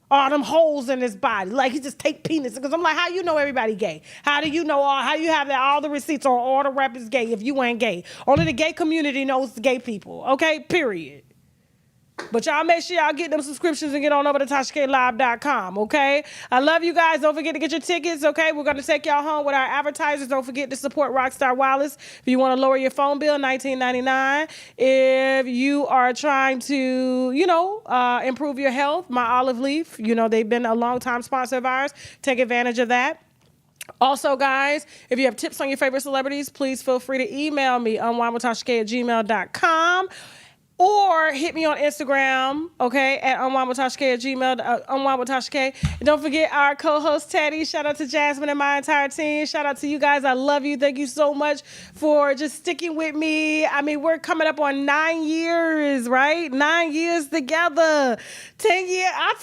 [SPEAKER 1] All them holes in his body. Like he just take penises. Because I'm like, how you know everybody gay? How do you know how you have that all the receipts on all the rappers gay if you ain't gay? Only the gay community knows the gay people. Okay? Period. But y'all make sure y'all get them subscriptions and get on over to TashaKLive.com, okay? I love you guys. Don't forget to get your tickets, okay? We're going to take y'all home with our advertisers. Don't forget to support Rockstar Wireless. If you want to lower your phone bill, $19.99. If you are trying to, improve your health, My Olive Leaf, they've been a long-time sponsor of ours. Take advantage of that. Also, guys, if you have tips on your favorite celebrities, please feel free to email me, unwinewithtashak@gmail.com. Or hit me on Instagram, okay, at unwinewithtashak@gmail, unwinewithtashak. And don't forget our co-host, Teddy. Shout out to Jasmine and my entire team. Shout out to you guys. I love you. Thank you so much for just sticking with me. I mean, we're coming up on 9 years, right? 9 years together. 10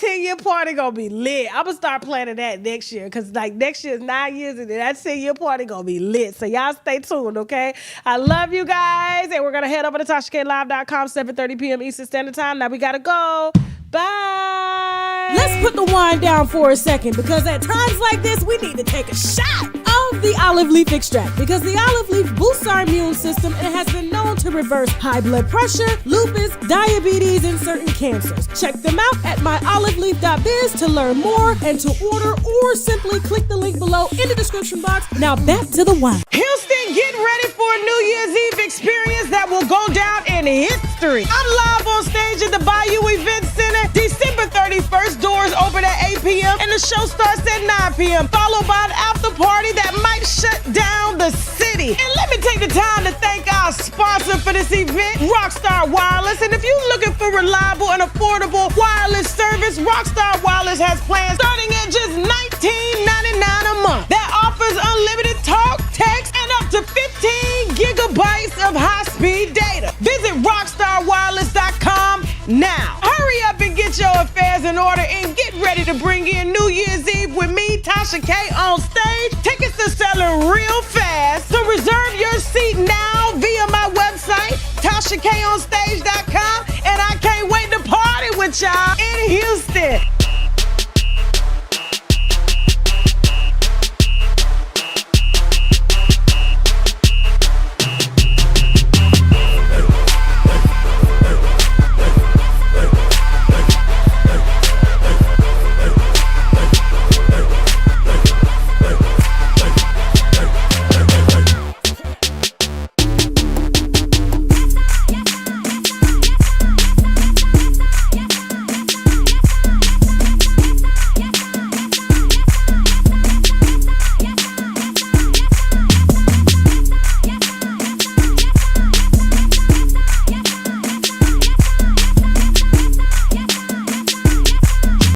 [SPEAKER 1] 10-year party gonna be lit. I'm gonna start planning that next year because next year is 9 years and that 10-year party gonna be lit. So y'all stay tuned, okay? I love you guys. And we're gonna head over to TashaKLive.com, 7:30 p.m. Eastern Standard Time. Now we gotta go. Bye.
[SPEAKER 2] Let's put the wine down for a second because at times like this, we need to take a shot of the olive leaf extract because the olive leaf boosts our immune system and has been known to reverse high blood pressure, lupus, diabetes, and certain cancers. Check them out at myoliveleaf.biz to learn more and to order or simply click the link below in the description box. Now back to the wine.
[SPEAKER 1] Houston, get ready for a New Year's Eve experience that will go down in history. I'm live on stage at the Bayou Event Center, December 31st. Doors open at 8 p.m. and the show starts at 9 p.m. followed by an after party that might shut down the city. And let me take the time to thank our sponsor for this event, Rockstar Wireless. And if you're looking for reliable and affordable wireless service, Rockstar Wireless has plans starting at just $19.99 a month that offers unlimited talk, text, and up to 15 gigabytes of high-speed data. Visit rockstarwireless.com now. Hurry up and get your affairs in order and get ready to bring in New Year's Eve with me, Tasha K, on stage. Tickets are selling real fast, so reserve your seat now via my website, TashaKOnStage.com, and I can't wait to party with y'all.